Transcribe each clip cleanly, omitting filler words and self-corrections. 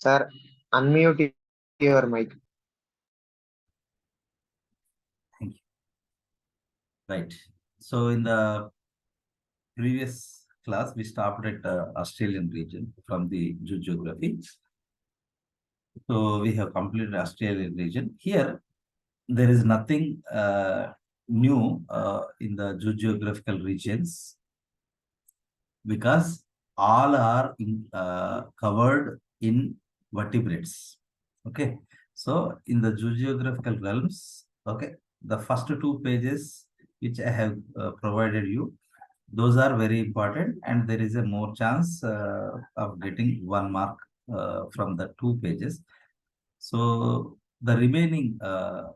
Sir, unmute your mic. Thank you. Right. So in the previous class, we stopped at Australian region from the geography. So we have completed Australian region. Here, there is nothing new in the geographical regions because all are covered in vertebrates. Okay. So in the geographical realms, okay, the first two pages which I have provided you, those are very important, and there is a more chance of getting 1 mark from the 2 pages. So the remaining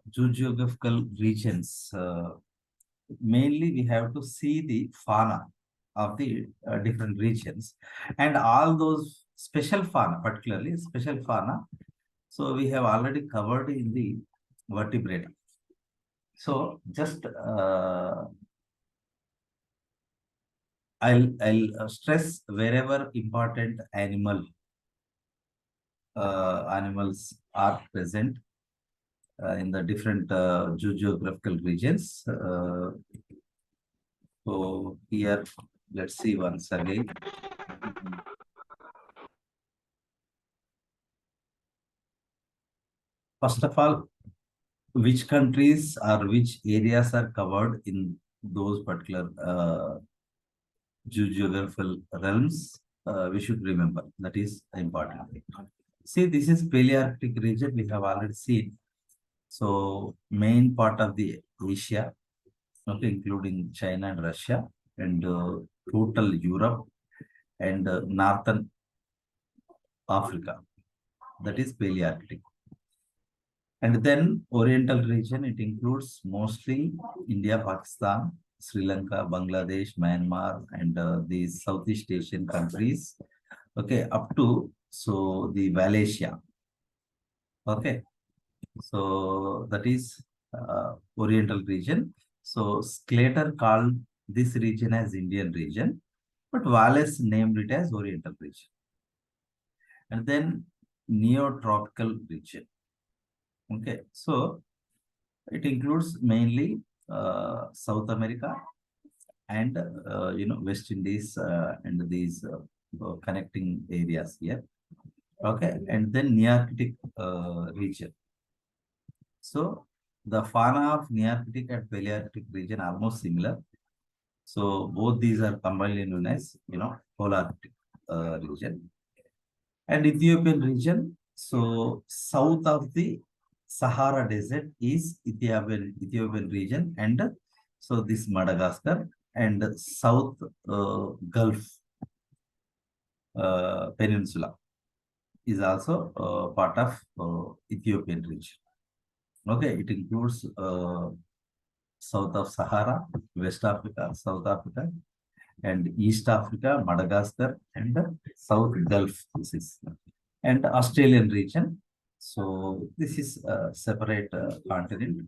geographical regions, mainly we have to see the fauna of the different regions and all those special fauna, particularly special fauna. So we have already covered in the vertebrate. So just I'll stress wherever important animals are present in the different geographical regions. So here, let's see once again. First of all, which countries or which areas are covered in those particular geographical realms, we should remember. That is important thing. See, this is Palearctic region we have already seen. So main part of the Asia, okay, including China and Russia, and total Europe and northern Africa. That is Palearctic. And then Oriental region, it includes mostly India, Pakistan, Sri Lanka, Bangladesh, Myanmar, and these Southeast Asian countries. Okay, up to so the Wallachia. Okay, so that is Oriental region. So Sclater called this region as Indian region, but Wallace named it as Oriental region. And then Neotropical region. Okay, so it includes mainly South America and West Indies and these connecting areas here. Okay, and then Nearctic region. So the fauna of Nearctic and Palearctic region are almost similar. So both these are combined known as Polarctic region. And Ethiopian region. So south of the Sahara Desert is Ethiopian region, and so this Madagascar and South Gulf Peninsula is also part of Ethiopian region. Okay, it includes south of Sahara, West Africa, South Africa, and East Africa, Madagascar, and South Gulf. This is and Australian region. So this is a separate continent.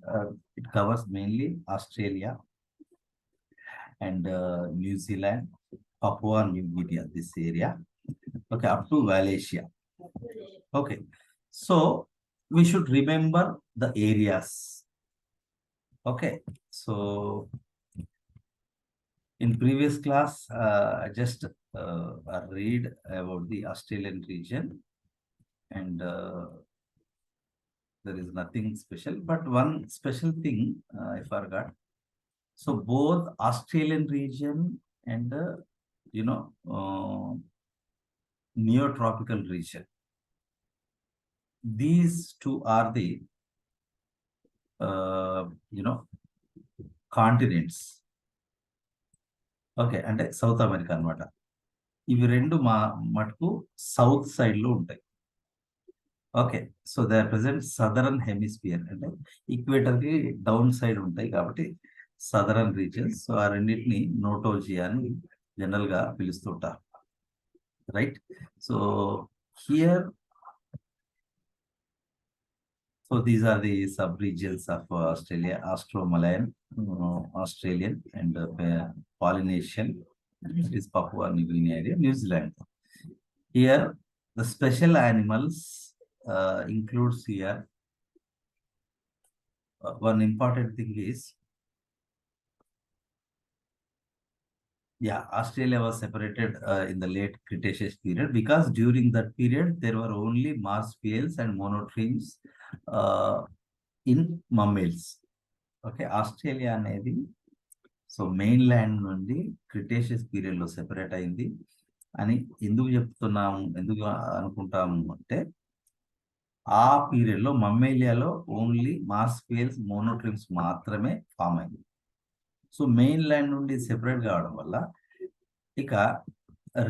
It covers mainly Australia and New Zealand, Papua New Guinea, this area. Okay, up to Wallachia. Okay, so we should remember the areas. Okay, so in previous class, I just read about the Australian region, and there is nothing special, but one special thing I forgot. So both Australian region and neotropical region, these two are the continents. Okay, and South America అనమాట. ఇవి రెండు మటుకు south side లో ఉంటాయి. Okay, so they are present southern hemisphere, అంటే equator కి down side ఉంటాయి కాబట్టి సదరన్ రీజన్స్. సో ఆ రెండింటిని నోటోజియా అని జనరల్ గా పిలుస్తుంటారు, right? So here, so these are the sub-regions of Australia: Austro-Malayan, Australian, and Polynesian. It is Papua New Guinea area, New Zealand. Here The special animals includes here one important thing is, yeah, Australia was separated in the late Cretaceous period because during that period there were only marsupials and monotremes in mammals. Okay, Australia అనేది so main land నుండి Cretaceous period లో separate అయింది అని ఎందుకు చెప్తున్నాము, ఎందుకు అనుకుంటాము అంటే ఆ పీరియడ్ లో మమ్మేలియాలో ఓన్లీ మార్సుపియల్స్ మోనోట్రిమ్స్ మాత్రమే ఫామ్ అయింది. సో మెయిన్ ల్యాండ్ నుండి సెపరేట్ కావడం వల్ల ఇక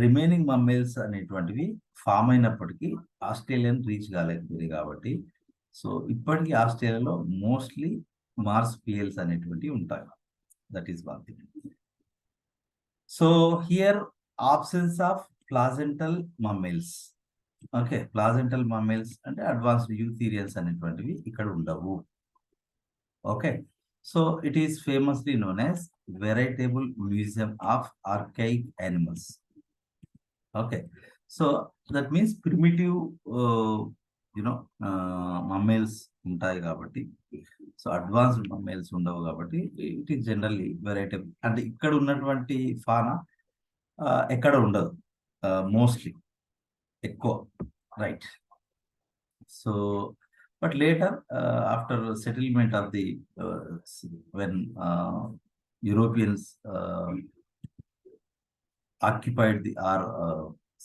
రిమైనింగ్ మమ్మేల్స్ అనేటువంటివి ఫామ్ అయినప్పటికీ ఆస్ట్రేలియన్ రీచ్ కాలేకపోయింది కాబట్టి సో ఇప్పటికీ ఆస్ట్రేలియాలో మోస్ట్లీ మార్సుపియల్స్ అనేటువంటివి ఉంటాయి. That is one thing. So here absence of placental mammals. Okay, placental mammals and advanced eutherians అనేటువంటివి ఇక్కడ ఉండవు. Okay, so it is famously known as Veritable Museum of Archaic Animals. Okay, so that means primitive mammals ఉంటాయి కాబట్టి, so advanced mammals ఉండవు కాబట్టి it is generally variety. అంటే ఇక్కడ ఉన్నటువంటి ఫానా ఎక్కడ ఉండదు మోస్ట్లీ ఎక్కువ, right. So but later after settlement of the when Europeans occupied the or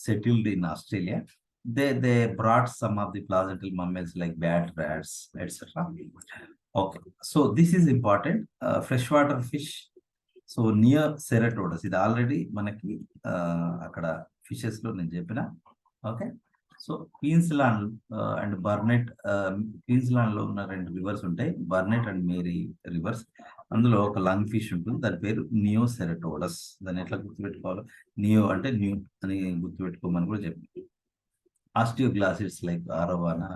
settled in Australia, they brought some of the placental mammals like bat, rats, etc. Okay, so this is important. Freshwater fish, so near ceratodus, ఇది already మనకి అక్కడ fishes లో నేను చెప్పిన. Okay, so Queensland and Burnett, Queensland లో ఉన్న రెండు reverse ఉంటాయి, బర్నెట్ అండ్ మేరీ రివర్స్. అందులో ఒక లంగ్ ఫిష్ ఉంటుంది, దాని పేరు నియో సెరటోడస్. దాన్ని ఎట్లా గుర్తుపెట్టుకోవాలో, నియో అంటే న్యూ అని గుర్తుపెట్టుకోమని కూడా చెప్పి. Osteoglossids like arowana,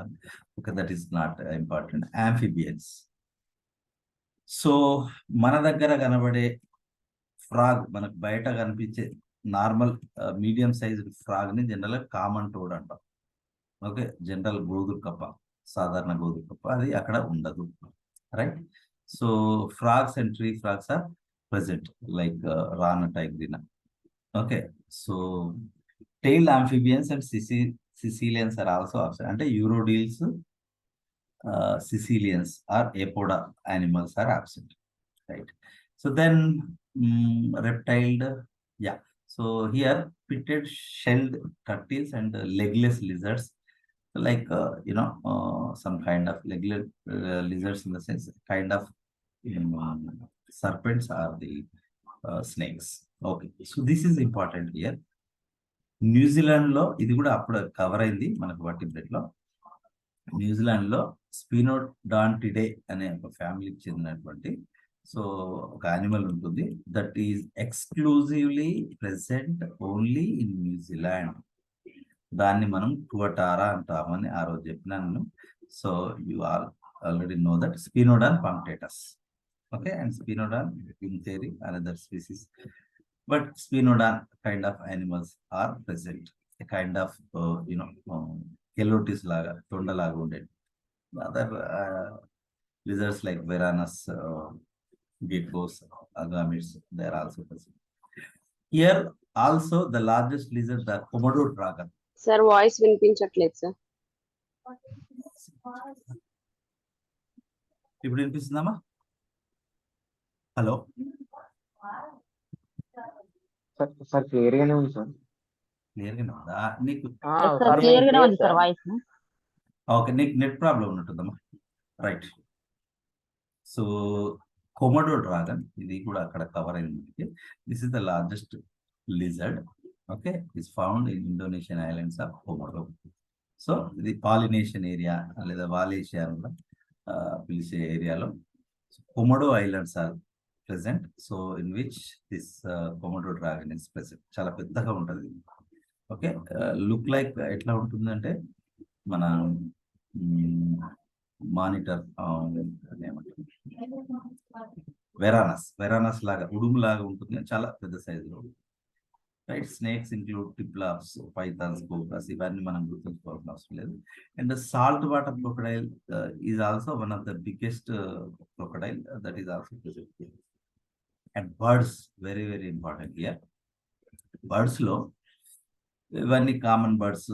okay, that is not important. Amphibians, so మన దగ్గర కనబడే ఫ్రాగ్, మనకు బయట కనిపించే నార్మల్ మీడియం సైజ్డ్ ఫ్రాగ్ ని జనరల్ గా కామన్ టోడ్ అంటాం. ఓకే, జనరల్ గోధుమ కప్ప, సాధారణ గోధుమ కప్ప, అది అక్కడ ఉండదు, right. So frogs and tree frogs are present like rana tigrina. Okay, so tailed amphibians and Sicilians are also absent. And Urodils, Sicilians or apoda animals are absent, right. So then reptile, yeah. So here pitted shelled turtles and legless lizards, like some kind of legless lizards in the sense kind of serpents are the snakes. Okay, so this is important here. New Zealand లో ఇది కూడా అప్పుడు cover అయింది మనకు vertebrate లో. New Zealand లో స్పినోడాంటిడే అనే ఒక ఫ్యామిలీకి చెందినటువంటి సో ఒక యానిమల్ ఉంటుంది, that is exclusively present only in New Zealand. దాన్ని మనం టువటారా అంటామని ఆ రోజు చెప్పినాను. So you all already know that spinodon punctatus. Okay, and Spinodon in theory another species, but Spinodon kind of animals are present, a kind of Kelotis laga, tonda laga unded. Other lizards like Varanus, geckos, agamids, they are also present. Here also the largest lizard, the Komodo dragon. Sir, voice వినిపించట్లేదు sir. ఇప్పుడు వినిపిస్తుందమ్మా? Hello sir clear గానే ఉంది sir. Clear గానే ఉందా నీకు? Clear గానే ఉంది sir voice. Okay, నీకు నెట్ ప్రాబ్లం ఉన్నట్టుందమ్మా, రైట్. సో కొమోడో డ్రాగన్ ఇది కూడా అక్కడ కవర్ అయింది. This is the largest lizard. Okay, is found in Indonesian islands of Komodo. So ఇది పాలినేషియన్ ఏరియా లేదా వాలేషియా పిలిచే ఏరియాలో Komodo islands are present, so in which this Komodo dragon is present. చాలా పెద్దగా ఉంటుంది. ఓకే, లుక్ లైక్ ఎట్లా ఉంటుందంటే మన మానిటర్ వెరానస్ లాగా, ఉడుము లాగా ఉంటుంది, చాలా పెద్ద సైజులో. Right. Snakes include typhlops, pythons, cobras, ఇవన్నీ మనం గుర్తుంచుకోవాల్సిన అవసరం లేదు. And salt water crocodile is also one of the biggest crocodile that is also present here. And birds, very very important here. Birds లో ఇవన్నీ కామన్ బర్డ్స్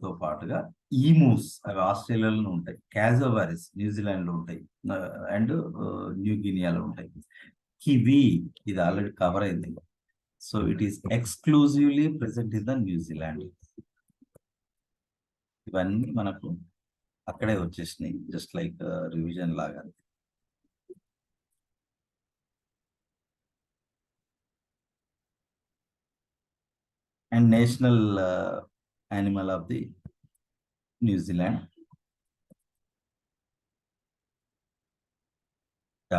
తో పాటుగా ఈమూస్, అవి ఆస్ట్రేలియాలో ఉంటాయి. క్యాజోవారిస్ న్యూజిలాండ్ లో ఉంటాయి, అండ్ న్యూ గినియాలో ఉంటాయి. కివి, ఇది ఆల్రెడీ కవర్ అయింది. So it is exclusively present in the New Zealand. ఇవన్నీ మనకు అక్కడే వచ్చేసినాయి, జస్ట్ లైక్ రివిజన్ లాగా. And national animal of the New Zealand.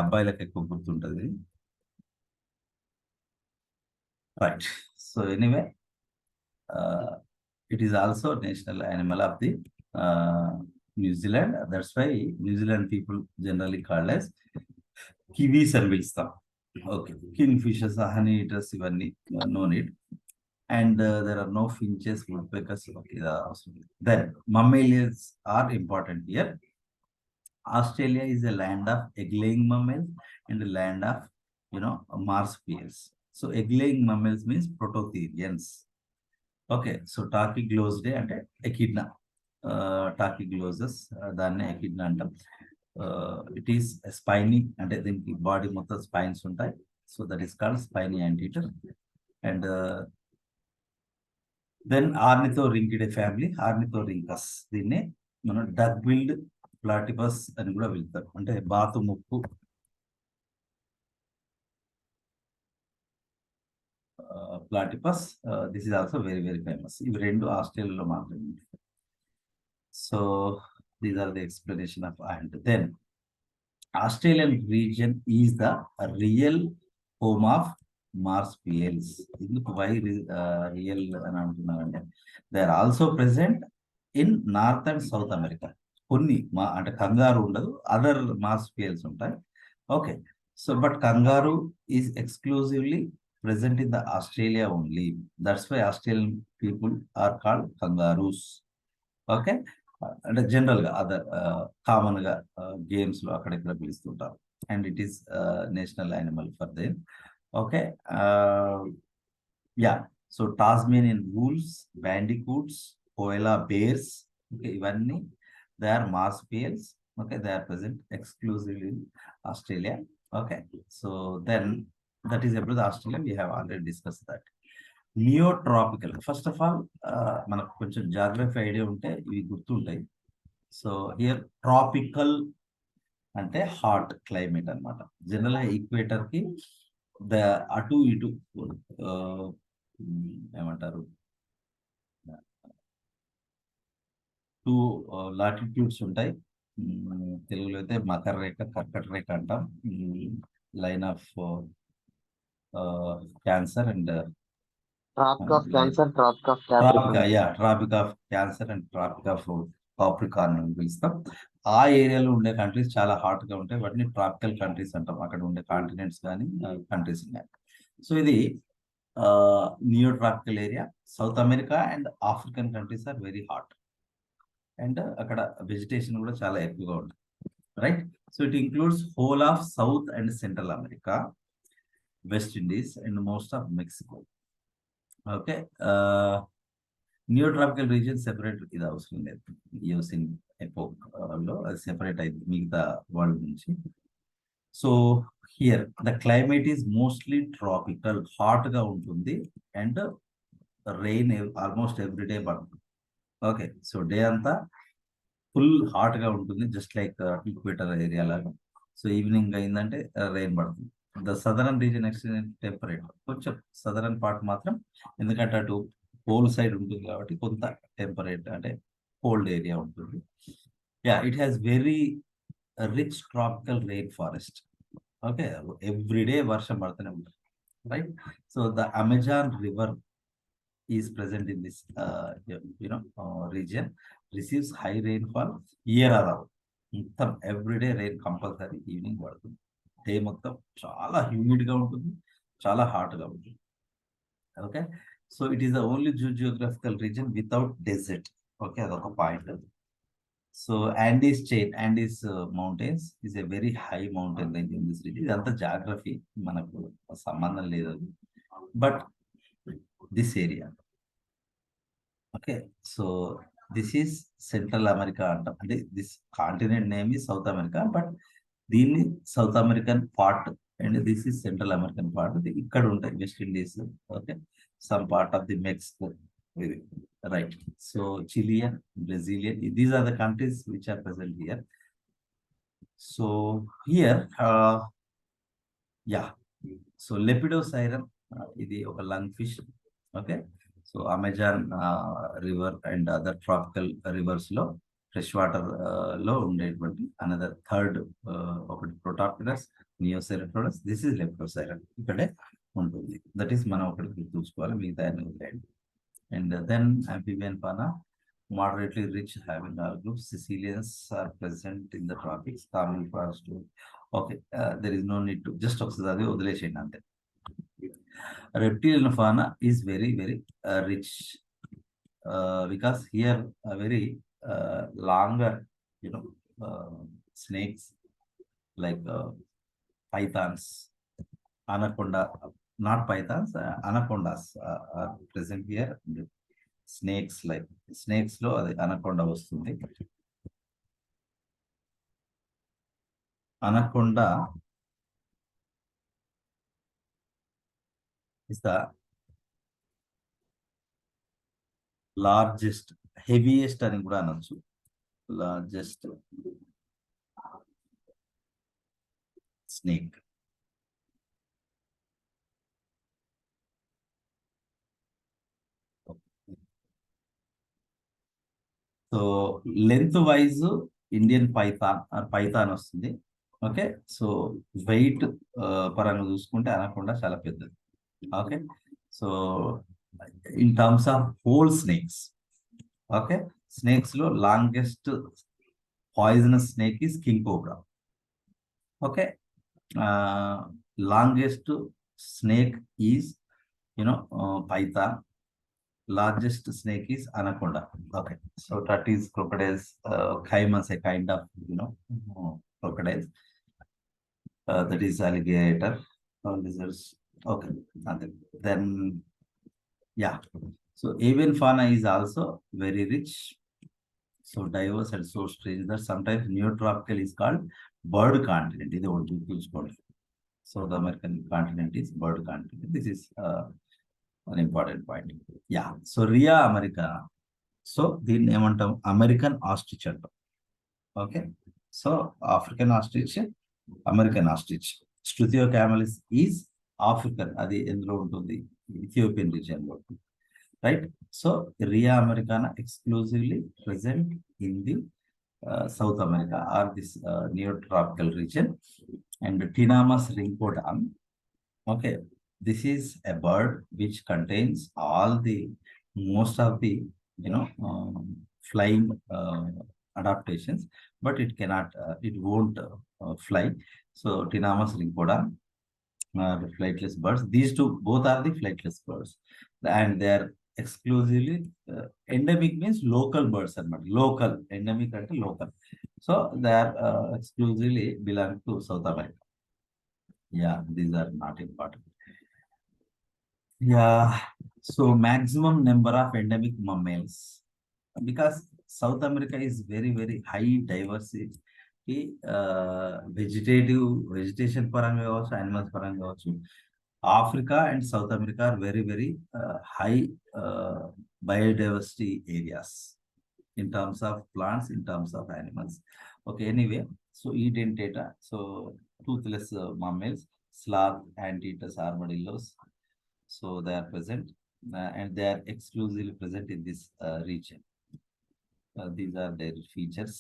అబ్బాయిలకు ఎక్కువ గుర్తుంటుంది. Right. So anyway, it is also national animal of the New Zealand. That's why New Zealand people generally called as kiwis అని పిలుస్తాం. Okay, kingfishers, honey eaters, ఇవన్నీ no need. And there are no finches, woodpeckers. Okay, then mammalians are important here. Australia is a land of egg-laying mammals and a land of, marsupials. So egg-laying mammals means prototherians. Okay. So tachyglossidae అంటే echidna, టాకిగ్లోజస్, దాన్ని echidna అంటాం. It is spiny, అంటే దీనికి body మొత్తం spines ఉంటాయి. So that is called spiny anteater. And then ornithorhynchidae family, ornithorhynchus, దీన్ని మనం duck build platypus అని కూడా వెళ్తాం, అంటే బాతు ముక్కు platypus. This is also very very famous. ఇవి రెండు ఆస్ట్రేలియాలో మాత్రమే. So these are the explanation of. And then Australian region is the real home of marsupials. ఎందుకు వై రియల్ అని అంటున్నారంటే, they are also present in North and South America. కొన్ని అంటే kangaroo ఉండదు, అదర్ మార్స్పియల్స్ ఉంటాయి. Okay. So but kangaroo is exclusively present in the Australia only. That's why Australian people are called kangaroos. Okay. అంటే general గా other common గా games లో అక్కడెక్కడ పిలుస్తుంటారు. And it is national animal for them. Okay. Ya. So Tasmanian wolves, bandicoots, koala bears, okay, ఇవన్నీ they are marsupials. Okay, they are present exclusively in Australia. Okay. So then that is about the Australia. We have already discussed that. Neotropical, first of all, మనకు కొంచెం geography idea ఉంటే ఇవి గుర్తుంటాయి. So here tropical అంటే hot climate అన్నమాట. General గా equator కి అటు ఇటు ఏమంటారు, 2 లాటిట్యూడ్స్ ఉంటాయి. తెలుగులో అయితే మకర రేఖ, కర్కట రేఖ అంటాం. Line of cancer and tropic of cancer, tropic of tropic of cancer and tropic of Capricorn అని పిలుస్తాం. ఆ ఏరియాలో ఉండే కంట్రీస్ చాలా హాట్ గా ఉంటాయి, వాటిని ట్రాపికల్ కంట్రీస్ అంటాం. అక్కడ ఉండే కాంటినెంట్స్ కానీ కంట్రీస్ ఉన్నాయి. సో ఇది neo tropical area. South America and African countries are very hot, and అక్కడ వెజిటేషన్ కూడా చాలా ఎక్కువగా ఉంటుంది. Right. So it includes whole of South and Central America, West Indies and most of Mexico. Okay. Neotropical region separate, ఇది అవసరం లేదు. యోసిన్ epoch లో అది సెపరేట్ అయింది మిగతా వరల్డ్ నుంచి. So here the climate is mostly tropical, hot గా ఉంటుంది, అండ్ రెయిన్ ఆల్మోస్ట్ ఎవ్రీడే పడుతుంది. ఓకే. సో డే అంతా ఫుల్ హాట్ గా ఉంటుంది, జస్ట్ లైక్ ఈక్వేటర్ ఏరియా లాగా. సో ఈవినింగ్ అయిందంటే రెయిన్ పడుతుంది. The southern region extended temperate, కొంచెం సదరన్ పార్ట్ మాత్రం, ఎందుకంటే అటు పోల్ సైడ్ ఉంటుంది కాబట్టి కొంత టెంపరేట్ అంటే కోల్డ్ ఏరియా ఉంటుంది. Yeah, it has very rich tropical rain forest. Okay, everyday వర్షం పడుతూనే ఉంటుంది. Right. So the Amazon river is present in this region, receives high rainfall year around. మొత్తం ఎవ్రీడే రెయిన్ కంపల్సరీ. ఈవినింగ్ పడుతుంది, day మొత్తం చాలా humid గా ఉంటుంది, చాలా హాట్ గా ఉంటుంది. Okay. So it is the only geographical region without desert. Okay, that's a point. So Andes chain, Andes mountains is a very high mountain range in this region. ఇదంతా geography మనకు సంబంధం లేదు. But this area. Okay, so this is Central America అంటాం. అంటే this continent name is South America, but దీన్ని South American part and this is Central American part. ఇక్కడ ఉంటాయి West Indies. Okay, some part of the Mexico. Right. So Chilean, Brazilian, these are the countries which are present here. So here, yeah. So Lepidosiren, ఇది ఒక lung fish. Okay. So Amazon river and other tropical rivers లో fresh water లో ఉండేటువంటి another third ఒకటి ప్రొటాప్టరస్, నియోసెరటోరస్, this is లెప్టోసైరన్ ఇక్కడే ఉంటుంది. That is మనం ఒకటి గుర్తుంచుకోవాలి, మిగతా అన్ని వదిలేయండి. And then amphibian fauna, moderately rich, having all groups. Sicilians are present in the tropics. Tamil forest. Okay, there is no need to just observe వదిలేసేయండి అంతే. Reptilian fauna is very rich because here a very longer, snakes like pythons, anaconda, not pythons, anacondas are present here. Snakes, like snakes lo adi anaconda vastundi. Anaconda is the largest, heaviest అని కూడా అనొచ్చు. Largest snake. So length wise Indian python వస్తుంది. Okay, so weight పరంగా చూసుకుంటే అనకుండా చాలా పెద్దది. Okay, so in terms of whole snakes, okay, snakes లో longest poisonous snake is king cobra. Okay, longest snake is python. Largest snake is anaconda. Okay, so that is crocodiles, caimans, a kind of crocodiles. That is alligator, lizards. Okay, then yeah, so avian fauna is also very rich, so diverse and so strange that sometimes neotropical is called bird continent. This is what we call. So the American continent is bird continent. This is an important point. Yeah, so Rhea americana, so దీన్ని ఏమంటాం, American ostrich అంటాం. Okay, so African ostrich, American ostrich. Struthio camelus is African, అది ఎందులో ఉంటుంది, Ethiopian region లో ఉంటుంది. Right, so rhea americana exclusively present in the South America or this neotropical region. And tinamus rhincodon, okay, this is a bird which contains most of the flying adaptations, but it cannot, it won't fly. So Tinamus rincoda, the flightless birds. These two both are the flightless birds, and they are exclusively endemic means local birds are not local, endemic and local. So they are exclusively belong to South America. Yeah, these are not important. Yeah, so maximum number of endemic mammals, because South America is very high diversity, vegetation paranga also, animals paranga also. Africa and South America are very high biodiversity areas in terms of plants, in terms of animals. Okay, anyway, so edentata, so toothless mammals, sloth, anteaters, armadillos. So they are present, and they are exclusively present in this region. These are their features.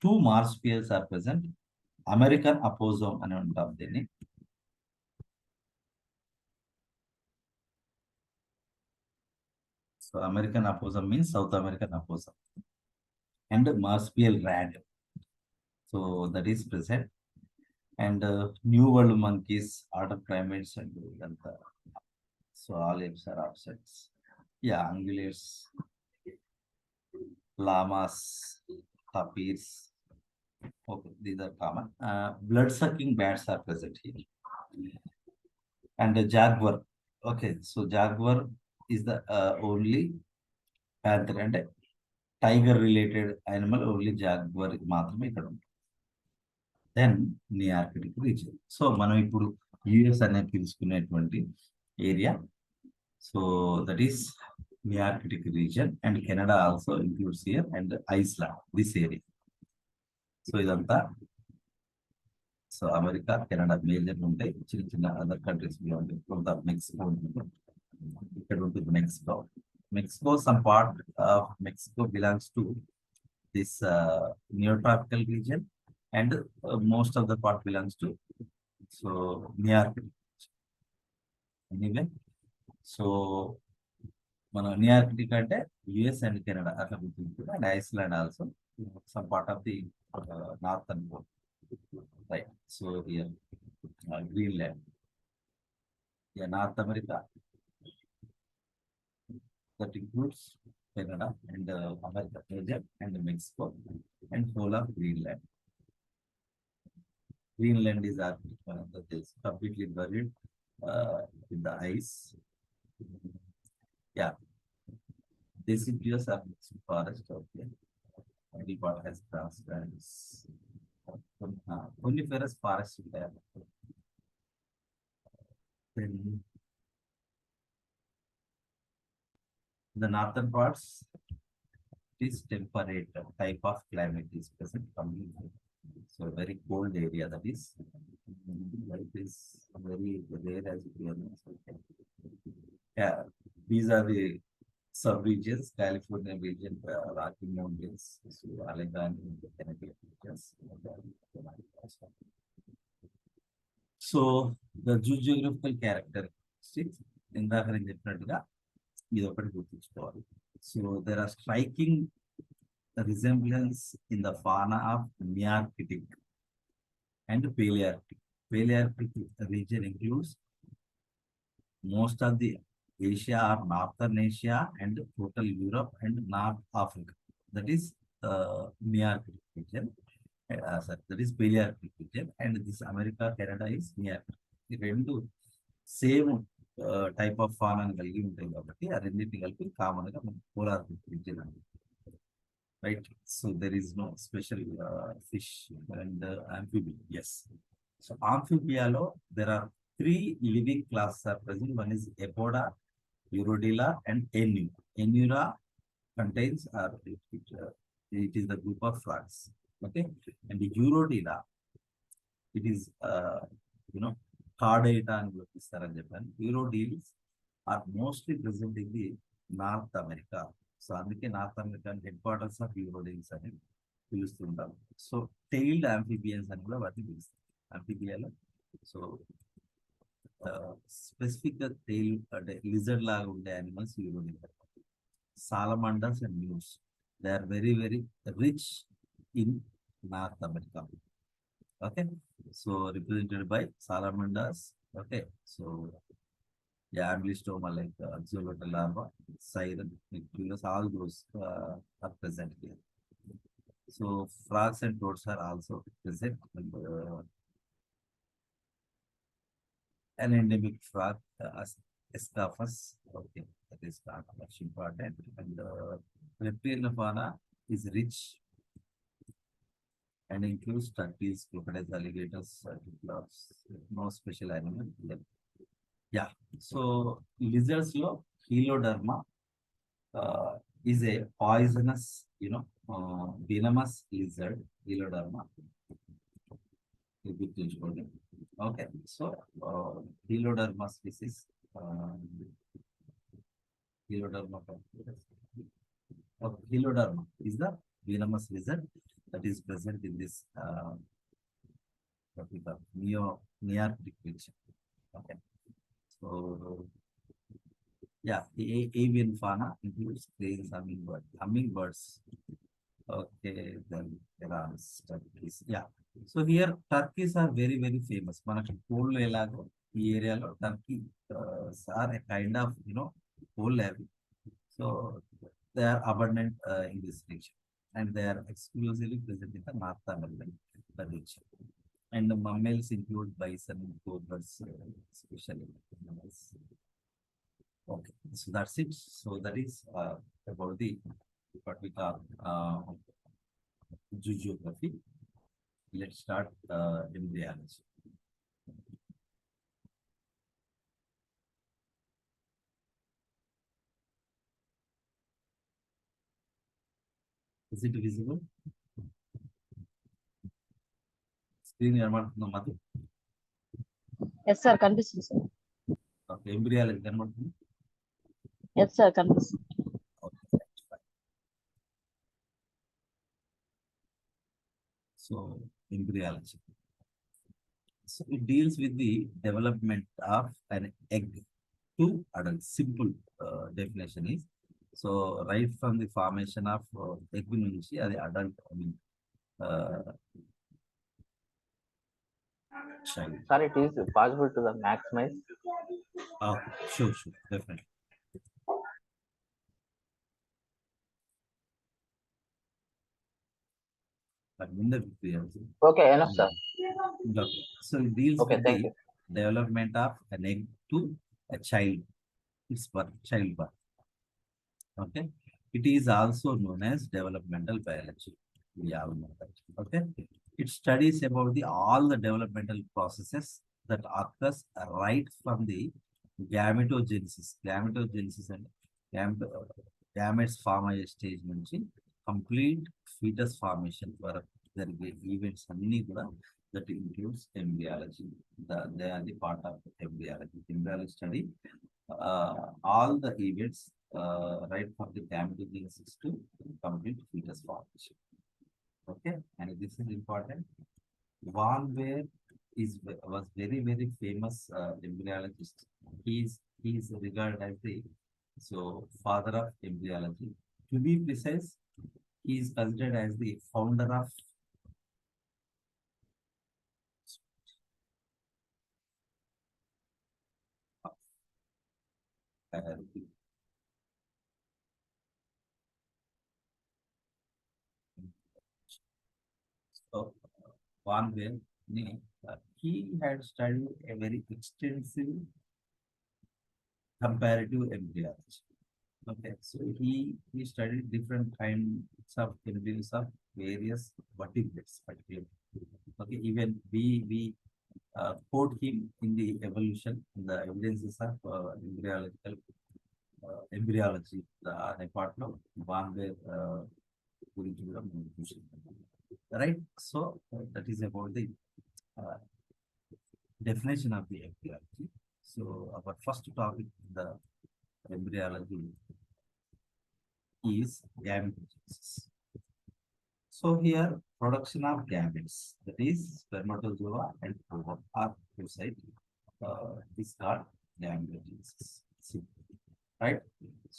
Two marsupials are present. American opossum అని ఉంటాం దీన్ని. So American opossum means South American opossum. And marsupial rat. So that is present. And New World monkeys, other primates, and So all apes are opposites. Yeah, ungulates, llamas, tapirs. Okay, these are common. Blood-sucking bats are present here. And the jaguar. Okay, so jaguar is the only panther and tiger related animal, only jaguar మాత్రమే ఇక్కడ ఉంది. Then Nearctic region. So మనం ఇప్పుడు US అనేది పిలుచుకునేటువంటి area. So that is Nearctic region, and Canada also includes here, and Iceland, this area. So ఇదంతా so America, Canada major ఉంటాయి, చిన్న చిన్న అదర్ కంట్రీస్ ఉంటాయి. కొంత మెక్సికో ఉంటుంది, ఇక్కడ ఉంటుంది Mexico. Mexico, some part of Mexico belongs to this neotropical region, and most of the part belongs to so Nearctic. Anyway, so మన Nearctic అంటే యుఎస్ అండ్ కెనడా అట్లా గుర్తుంటుంది, and Iceland also some part of the northern pole. Right. So here, Greenland. Yeah, North America. That includes Canada and America, Asia, and Mexico, and whole of Greenland. Greenland is Arctic, that is completely buried in the ice. Yeah. Deciduous are mixed forest. Okay. Every part has grasslands. Coniferous forests there. Then the northern parts is temperate type of climate is present completely. So very cold area, that is. Life is very rare as you know. Yeah, these are the sub-regions: California region, Rocky Mountains, so Allegheny, Canadian regions. So the geographical characteristics ఇందాక నేను చెప్పినట్టుగా ఇది ఒకటి గుర్తుంచుకోవాలి. So there are striking resemblance in the fauna of Nearctic and Palearctic. Palearctic region includes most of the Asia or Northern Asia and total Europe and North Africa. That is Nearctic region. That is Palearctic region, and this America, Canada is Nearctic. ఈ రెండు same type of fauna కలిగి ఉంటాయి కాబట్టి ఆ రెండింటిని కలిపి common గా మనం పోలార్ రీజియన్ అండి. Right. So there is no special fish and amphibia. Yes. So amphibia lo there are 3 living classes are present. One is Apoda, Urodila, and Enu. Enura contains it is the group of frogs. Okay. And the Urodila, it is Chordata and Japan. Urodeles are mostly present in the North America. So అందుకే North American headquarters of urodeles అని పిలుస్తుంటారు. So tailed amphibians అని కూడా వాటిని పిలుస్తారు ఆంఫిబియాలో. So specific గా tail అంటే లిజర్డ్ లాగా ఉండే animals urodele. Salamanders and newts, they are very very rich in North America. Okay, so represented by salamanders. Okay, so yeah, Amblystoma like axolotl larva, siren, Nicculus, all those are present here. So frogs and toads are also present. And, an endemic frog, Escaphus. Okay, that is not much important. And reptilian fauna is rich and includes turtles, crocodiles, alligators, crabs. No special animal. Yeah. So lizards lo Heloderma is a poisonous, venomous lizard. Heloderma. Okay. So Heloderma species. Heloderma. Heloderma is the venomous lizard that is present in this Nearctic region. Okay. So yeah, the avian fauna includes cranes, hummingbirds. Okay, then there are turkeys. Yeah. So here turkeys are very very famous. మనకి కోళ్ళు ఎలాగో ఈ ఏరియాలో Turkey are a kind of whole lab. So they are abundant in this region, and they are exclusively present in the North American region. And the mammals include bison, goats, especially animals. Okay, so that's it. So that is about the what we call geography. Let's start embryology. Is it visible? Screen కనబడుతుందా మాది? Yes sir కనిపిస్తుంది sir. Okay, embryology కనబడుతుంది. Yes sir కనిపిస్తుంది. Okay, fine. So embryology. So it deals with the development of an egg to adult. Simple definition is, so right from the formation of egg nunchi adi adult child. Sir, it is possible to the maximize. Sure, definitely. But in the Okay, enough, sir. okay. So it deals Okay, with thank the you. development of an egg to a child. It's birth, childbirth. Okay. It is also known as developmental biology. We all know that. Okay. It studies about all the developmental processes that occurs right from the gametogenesis. Gametogenesis and gametes form a stage నుంచి complete fetus formation వరకు జరిగే events అన్ని కూడా that includes embryology. They are the part of embryology. Embryology study all the events right from the gametogenesis to complete fetus formation. Okay, and this is important. Van Baer was very famous embryologist. He is regarded as the father of embryology. To be precise, he is considered as the founder of so Van Baer, he had studied a very extensive comparative embryology. Okay, so he studied different kinds of embryos of various vertebrates, particularly. Okay, even we quote him in the evolution, in the evidences of embryology, the part of Van Baer గురించి కూడా మనం చూసాం. Right, so that is about the uh, definition of the embryology. So our first topic in the embryology is gametogenesis. So here production of gametes, that is spermatozoa and ova are oocyte, is called gametogenesis. Right?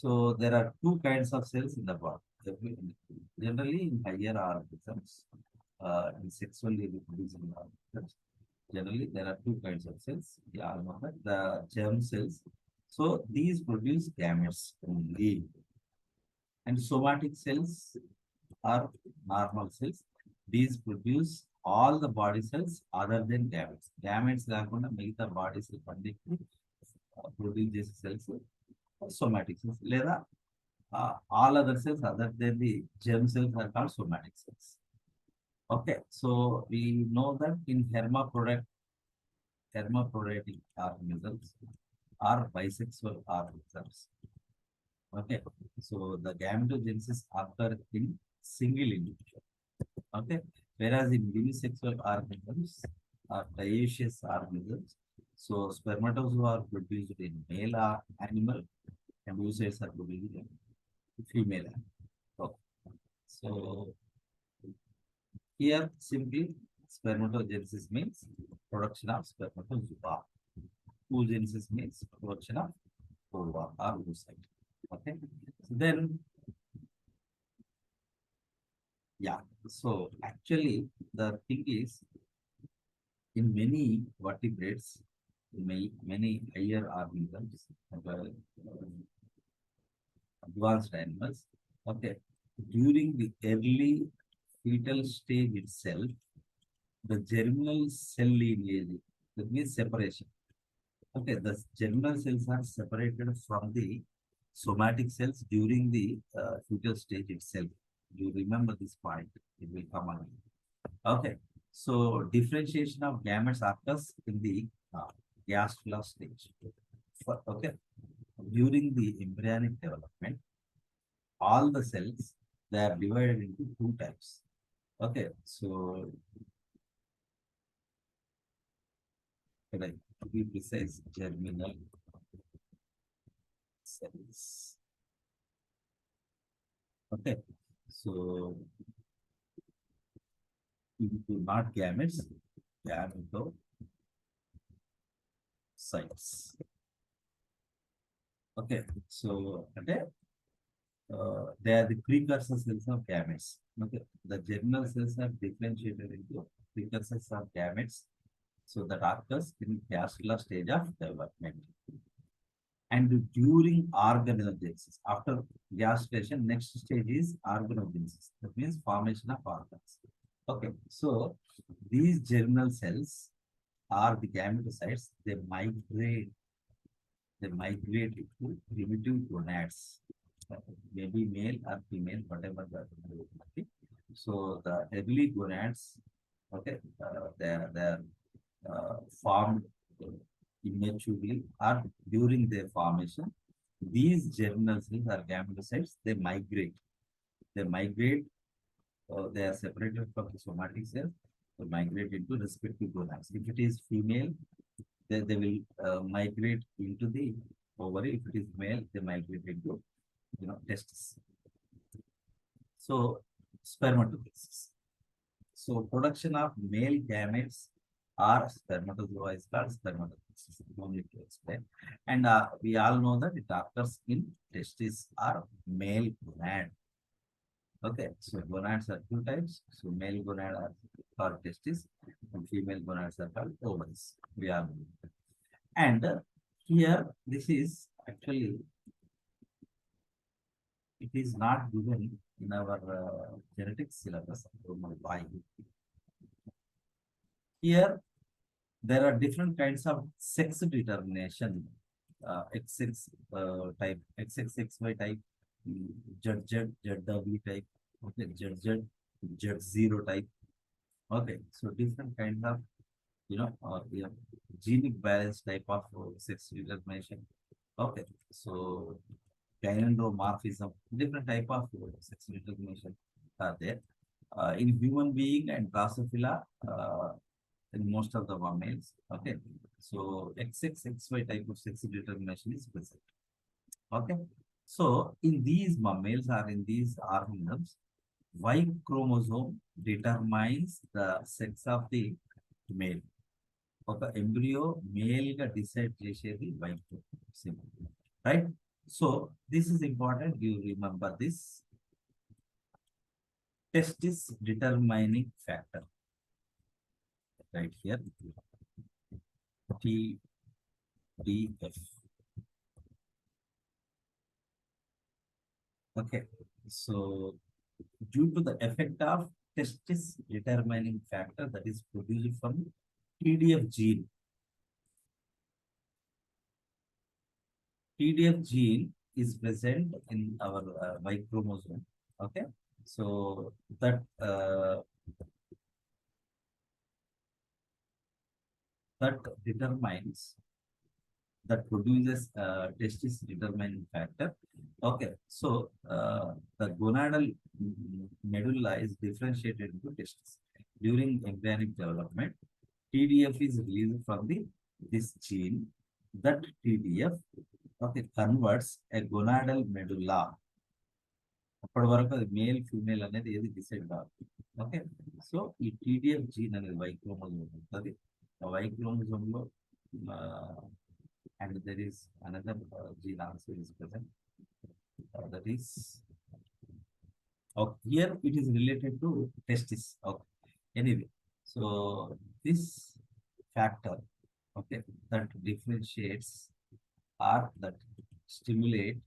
So there are two kinds of cells in the body. Generally in higher organisms, in sexually reproducing organisms, generally there are two kinds of cells. The germ cells. So these produce gametes only. And somatic cells are normal cells. These produce all the body cells other than gametes. Gametes కాకుండా మిగతా body cells అన్నిటిని produce చేసే cells somatic cells. లేదా all other cells other than the germ cells are called somatic cells. Okay, so we know that in hermaphroditic organisms are bisexual organisms. Okay, so the gametogenesis occur in single individual. Okay, whereas in unisexual organisms or dioecious organisms, so spermatozoa are produced in male animal and oocytes are produced in female animal. Okay. So here simply spermatogenesis means production of spermatozoa. Oogenesis means production of ova or oocyte. Okay, then yeah, so actually the thing is, in many vertebrates many higher organisms, advanced animals. Okay, during the early fetal stage itself, the germinal cell lineage, that means separation. Okay, the germinal cells are separated from the somatic cells during the fetal stage itself. You remember this point, it will come on. Okay, so differentiation of gametes occurs in the gastrula stage. Okay, during the embryonic development, all the cells, they are divided into two types. Okay, so like, to be precise, germinal cells. Okay, so into not gametes, gametocytes. Okay, so they are the precursor cells of gametes. Okay, the germinal cells are differentiated into precursors of gametes. So that occurs in gastrula stage of development. And during organogenesis, after gastration, next stage is organogenesis. That means formation of organs. Okay, so these germinal cells are the gametocytes. They migrate to primitive gonads, maybe male or female, whatever the. So the early gonads, okay, they are formed immaturely or during their formation. These germinal cells or gametocytes, they migrate. They migrate, they are separated from the somatic cells, they migrate into respective gonads. If it is female, they will migrate into the ovary. If it is male, they migrate into, testis. So, spermatogenesis. So, production of male gametes or spermatozoa is called spermatogenesis. No need to explain. And we all know that it occurs in testis or male gonad. Okay, so gonads are two types. So male gonad are called testis, and female gonads are called ovaries. We are, and here this is actually, it is not given in our genetics syllabus. I don't know why. Here there are different kinds of sex determination. XX type, XXXY type, ZZ, ZW type, okay, ZZ, Z0 type. Okay, so different kinds of, yeah, genic balance type of sex determination. Okay, so gynedomorphism, different type of sex determination are there. In human being and Drosophila, in most of the mammals. Okay, so XXXY type of sex determination is present. Okay, so in these mammals or in these organisms, Y chromosome determines the sex of the male. Okay, embryo male ga decide chesedi Y chromosome, right? So this is important. You remember this. Testis determining factor. Right here. TDF. Okay, so due to the effect of testis determining factor that is produced from TDF gene. TDF gene is present in our Y chromosome. Okay, so that determines, that produces testis determining factor. Okay, so the gonadal medulla is differentiated into testis. During embryonic development, TDF is released from this gene. That TDF, okay, converts a gonadal medulla. అప్పటి వరకు అది male female అనేది ఏది decide కాదు. Okay, so ఈ TDF gene అనేది why chromosome ఉంటుంది. ఆ వై క్రోమోజోమ్ లో and there is another gene also is present. That is, okay, here it is related to testis. Okay, anyway, so this factor okay, that differentiates or that stimulate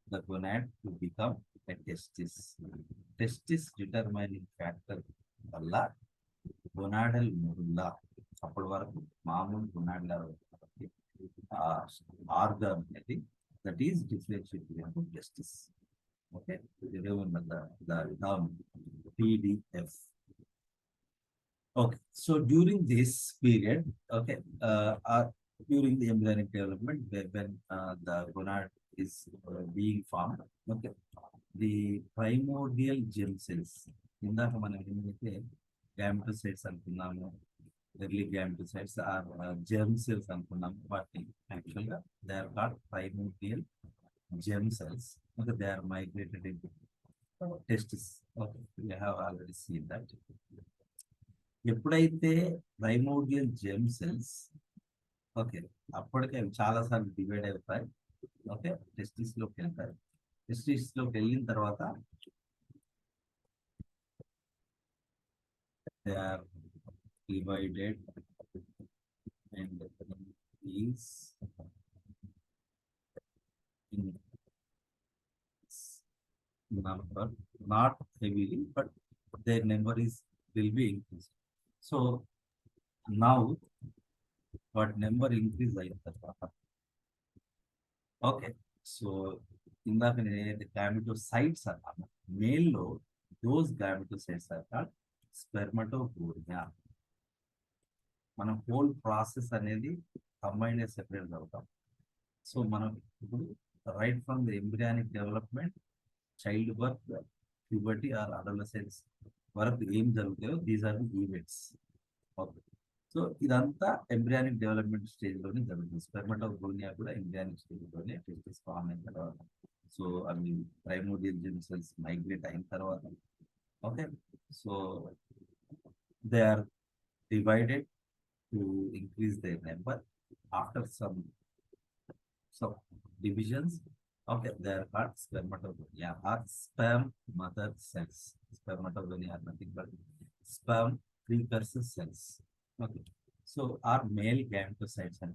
the gonad to become a testis. Testis determining factor వల్ల గొనాడల్ medulla అప్పటి వరకు మామూలు గొనాడ్ల organ అనేది that is differentiated testis. Okay, the term PDF. Okay, so during this period, okay, during the embryonic development, when the gonad is being formed, okay, the primordial germ cells, ఇందాక మనం ఏమైతే gametocytes అనుకున్నాము, early gametocytes or germ cells అనుకున్నాము, వాటిని actually they are called primordial germ cells. Okay, they are migrated into testis. Okay, we have already seen that. ఎప్పుడైతే ప్రైమోర్డియల్ germ cells okay అప్పటికే అవి చాలాసార్లు డివైడ్ అవుతాయి. ఓకే, టెస్టిస్ లోకి వెళ్తాయి. టెస్టిస్ లోకి వెళ్ళిన తర్వాత they are divided and is in number, not heavily, but their number will be increased. So now what number increase అయిన తర్వాత ఓకే, సో ఇందాక నేను ఏదైతే గామెటోసైట్స్ అన్నాను, మేల్లో those gametocytes are called spermatogonia. మనం హోల్ ప్రాసెస్ అనేది కంబైన్డ్ సెపరేట్ అవుతాం. సో మనం ఇప్పుడు right from the embryonic development, child birth, puberty or adolescence వరకు ఏం జరుగుతాయో these are the events. Okay, so ఇదంతా ఎంబ్రియానిక్ డెవలప్మెంట్ స్టేజ్లోనే జరుగుతుంది. స్పెర్మటోగోనియా కూడా ఎంబ్రియానిక్ స్టేజ్లోనే టెస్టిస్ ఫామ్ అయిన తర్వాత, సో అవి ప్రైమోర్డియల్ జెర్మ్ సెల్స్ మైగ్రేట్ అయిన తర్వాత okay, so they are divided to increase their number after some divisions. Okay, they are called spermatogonia or sperm mother cells. Spermatogonia are nothing but sperm precursor cells. Okay, so are male gametocytes and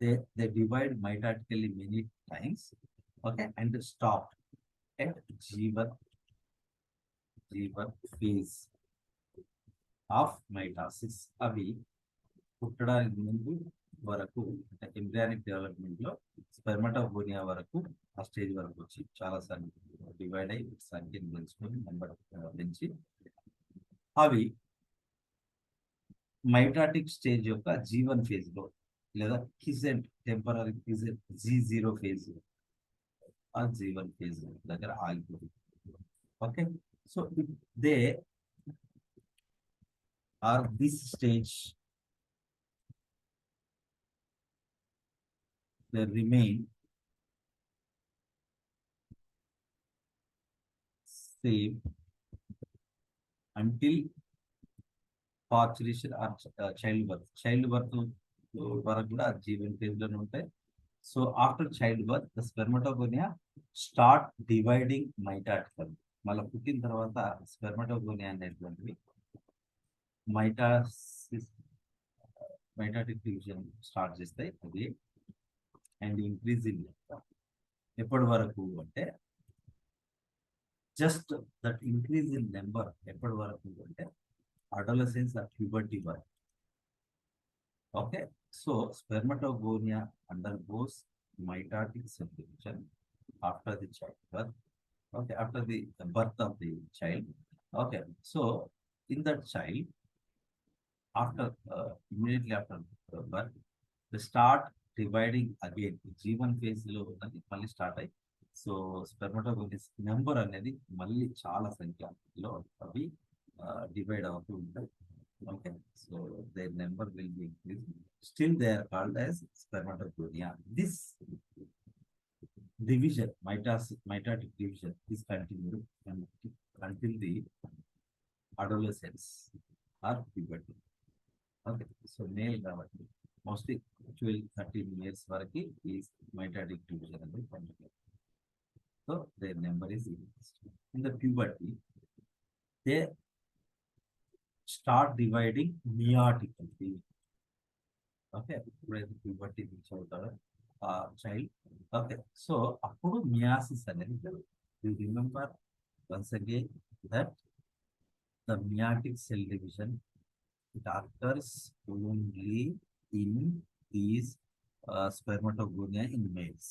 they divide mitotically many times. Okay, and stop at G1 phase of mitosis. అవి పుట్టడానికి ముందు వరకు అంటే embryonic development లో spermatogonia వరకు ఆ stage వరకు వచ్చి చాలాసార్లు డివైడ్ అయ్యి సంఖ్యను పెంచుకొని నెంబర్ పెంచి అవి మైటాటిక్ స్టేజ్ యొక్క G1 ఫేజ్ లో లేదా కిసెంట్ టెంపరరీ కిసెంట్ G0 ఫేజ్ ఆ G1 ఫేజ్ దగ్గర ఆగిపోతుంది. Okay, so they are this stage they remain same until parturition or childbirth. Childbirth వరకు కూడా జీవన్ ఫేజ్ లోనే ఉంటాయి. So after child birth the spermatogonia start dividing mitotical. మళ్ళీ పుట్టిన తర్వాత స్పెర్మటోగోనియా అనేటువంటివి మైటాటిక్ డివిజన్ స్టార్ట్ చేస్తాయి. అది అండ్ ఇంక్రీజ్ ఇన్ ఎప్పటి వరకు అంటే just that increase in number ఎప్పటి వరకు అంటే అడోలసెన్స్ ఆర్ ప్యూబర్టీ వరకు. Okay, so spermatogonia undergoes mitotic separation after the childbirth. Okay, after the birth of the child. Okay, so in that child, after immediately after birth, they start dividing again. G1 phase లో ఉన్నది మళ్ళీ start అయ్యి so స్పెర్మటోగోనియస్ number అనేది మళ్ళీ చాలా సంఖ్యలో అవి divide అవుతూ ఉంటాయి. Okay, so their number will be increased. Still they are called as spermatogonia. This division, mitotic division is continued until the adolescence or puberty. Okay, so male కాబట్టి mostly 12-13 years వరకు is mitotic division అనేది continued. So their number is increased. In the puberty, they start dividing meiotically. Okay, ఎప్పుడైతే puberty reach అవుతారో ఆ child. Okay, so అప్పుడు meiosis అనేది జరుగుతుంది. You remember once again that the meiotic cell division, it occurs only in these spermatogonia in males,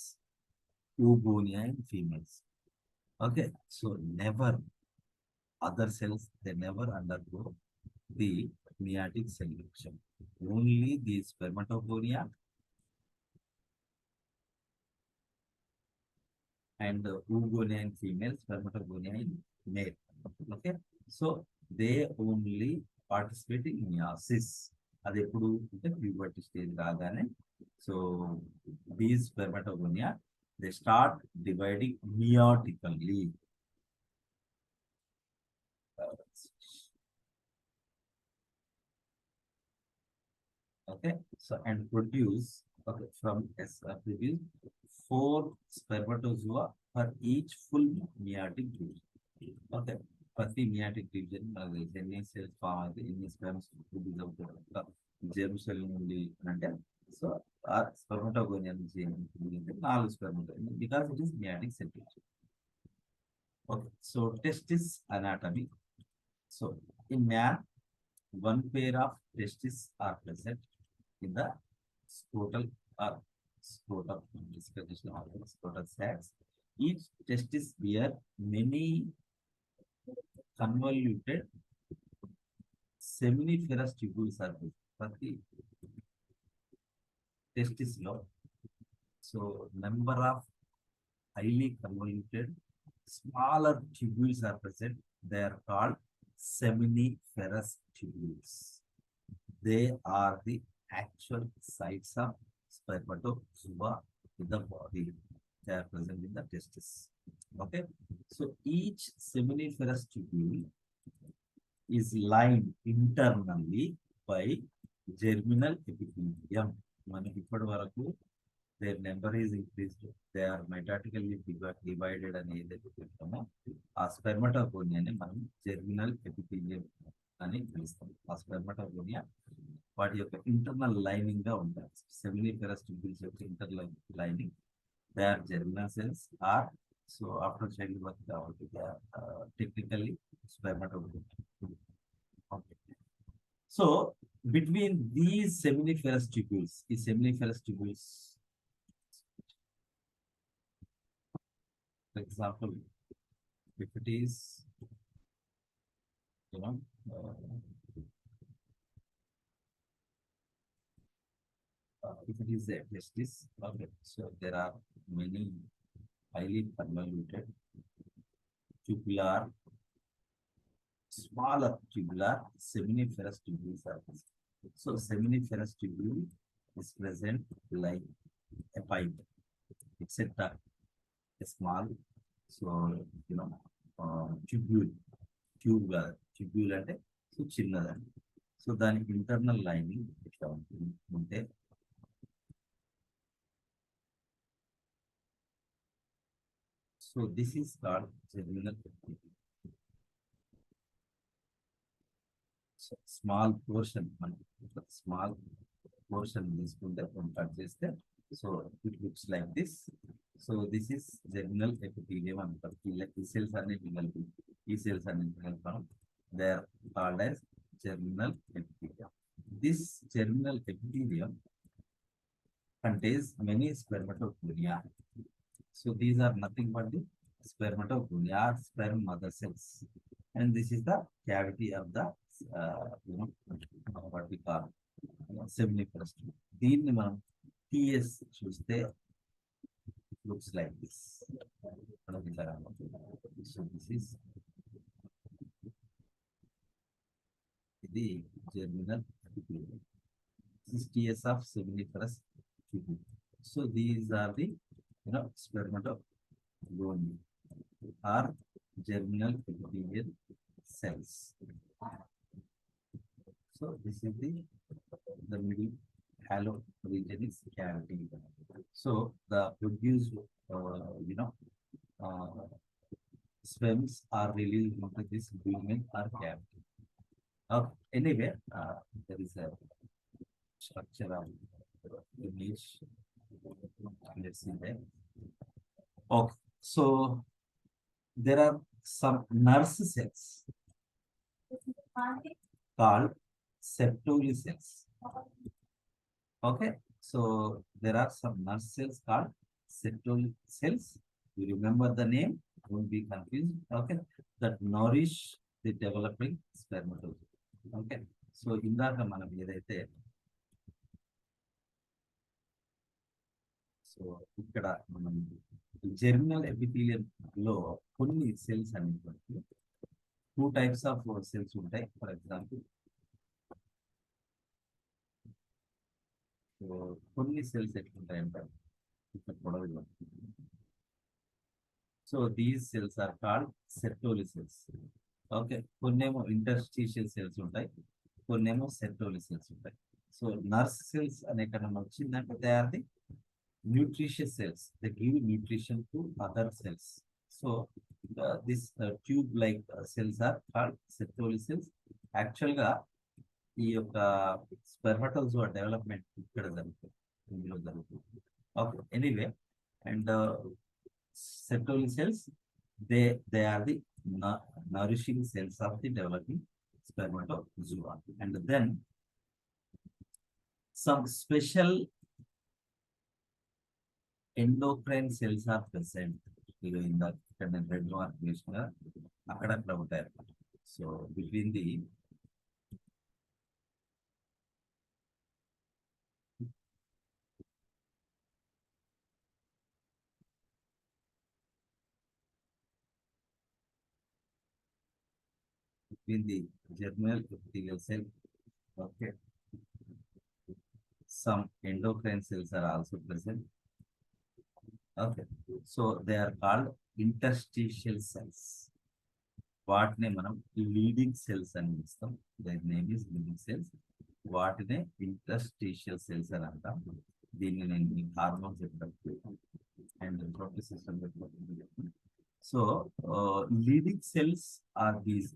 oogonia in females. Okay, so never other cells, they never undergo the meiotic cell division. Only the spermatogonia and oogonia in female, spermatogonia in male. Okay, so they only participate in meiosis. అది ఎప్పుడు అంటే puberty stage రాగానే. So these spermatogonia, they start dividing meiotically. Okay, so and produce, okay, from produce 4 spermatozoa for each full meiotic division. Okay, ప్రతి meiotic division ఎన్ని cells form అయితే ఎన్ని sperms produce అవుతాయి germ cell నుండి అంటే so ఆ spermatogonia నుంచి 4 spermatogonia because it is meiotic cell division. Okay, so testis anatomy. So in man, one pair of testes are present in the scrotal or scrotum scrotal sacs. Each testis bear many convoluted seminiferous tubules are present. ప్రతి testis లో so number of highly convoluted smaller tubules are present. They are called seminiferous tubules. They are the actual sites of spermatozoa in the body. They are present in the testis. Okay, so each seminiferous tubule is lined internally by germinal epithelium. మనకి ఇప్పటి వరకు their number is increased, they are mitotically divided అని ఏదైతే చెప్తామో ఆ స్పెర్మటోగోనియాని మనం germinal epithelium అని పిలుస్తాం. ఆ స్పెర్మటోగోనియా వాటి యొక్క ఇంటర్నల్ లైనింగ్ గా ఉంటాయి. సెమినిఫెరస్ ట్యూబ్యూల్స్ యొక్క internal lining, they are germinal cells are so after child birth కాబట్టి technically spermatogonia. So between these seminiferous tubules, ఈ seminiferous tubules, for example, if it is, you know, if it is a testis, okay, so there are many highly convoluted tubular, smaller tubular seminiferous tubules are present. So seminiferous tubule is present like a pipe, etc. A small, so you know, tubule అంటే so చిన్నదండి. So దానికి internal lining ఇట్లా ఉంటే so this is called germinal epithelium. Small portion మనకి small portion తీసుకుంటే cut చేస్తే so it looks like this. So this is germinal epithelium అంటారు. ఈ సెల్స్ అన్నిటి కలిపి ఈ సెల్స్ అన్నిటి కలిపి they are called as germinal epithelium. This germinal epithelium contains many spermatogonia. So these are nothing but the spermatogonia, sperm mother cells, and this is the cavity of the you know what we call seminiferous tube. దీన్ని మనం TS చూస్తే looks like this. So this is the germinal epithelium. This is TS of seminiferous tube. So these are the spermatogonia or germinal epithelial cells. So this is the middle halo region is cavity. So the produced sperms are released into this lumen or cavity. Anyway, there is a structure of niche. Let's see there. Okay, so there are some nurse cells called Sertoli cells. Okay, so there are some nurse cells called Sertoli cells. You remember the name, don't be confused. Okay, that nourish the developing spermatozoa. Okay, so ఇందాక మనం ఏదైతే so ఇక్కడ మనం germinal epithelium లో కొన్ని cells అనేటువంటి two types of cells ఉంటాయి. For example so కొన్ని సెల్స్ ఎట్లుంటాయంటే ఇక్కడ పొడవు. So these cells are called sertoli cells. Okay, కొన్నేమో ఇంటర్స్టిషియల్ సెల్స్ ఉంటాయి, కొన్నేమో సెర్టోలి సెల్స్ ఉంటాయి. సో నర్స్ సెల్స్ అనే కన్నా వచ్చిందంటే they are the nutritious cells. They give nutrition to other cells. So this tube like cells are called Sertoli cells. Actually గా ఈ యొక్క స్పెర్మటోజోవా డెవలప్మెంట్ ఇక్కడ జరుగుతుంది, ఇందులో జరుగుతుంది. Okay, anyway and Sertoli cells they are the nourishing cells of the developing spermatozoa. And then some special endocrine cells are present. In the red mark అక్కడక్కడ ఉంటాయి. So between the germinal epithelial cell, okay, some endocrine cells are also present. Okay, so they are called interstitial cells. వాటినే మనం leading cells అని పిలుస్తాం. Their name is Leydig cells. వాటినే interstitial cells అని అంటాం. దీన్ని నేను మీకు హార్మోన్స్ చెప్పాను అండ్ ప్రోటీన్ సిస్టమ్ చెప్పాను. So Leydig cells are these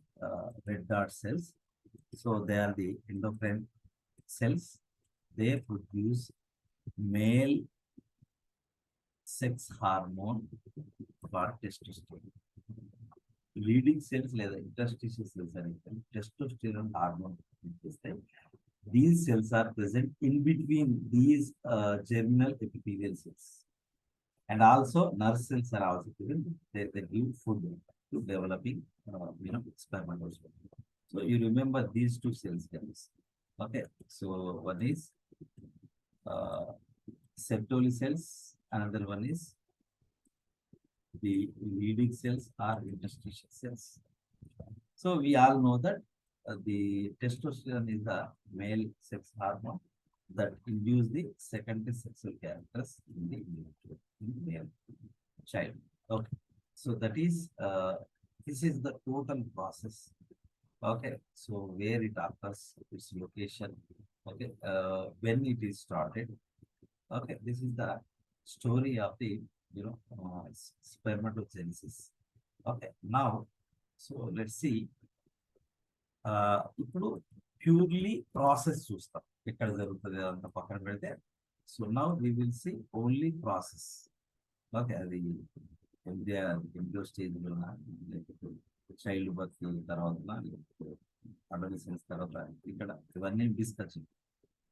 red dot cells. So they are the endocrine cells. They produce male sex hormone for testosterone. Leydig cells లేదా interstitial cells అనేది testosterone hormone ఇస్తాయి. These cells are present in between these germinal epithelial cells. And also nerve cells are also present. They give food to developing spermatozoa. So you remember these two cells, guys. Okay, so one is Sertoli cells, another one is the leading cells or interstitial cells. So we all know that the testosterone is the male sex hormone that induce the secondary sexual characters in the male child. Okay, so that is this is the total process. Okay, so where it occurs, its location, okay, when it is started. Okay, this is the story of the spermatogenesis. Okay, now so let's see. ఇప్పుడు purely process చూస్తాం ఎక్కడ జరుగుతుంది అంత పక్కన పెడితే. So now we will see only process. Okay, అది embryo స్టేజ్లోనా లేకపోతే చైల్డ్ బర్త్ తర్వాత లేకపోతే అడోలసెన్స్ తర్వాత ఇక్కడ ఇవన్నీ discussion.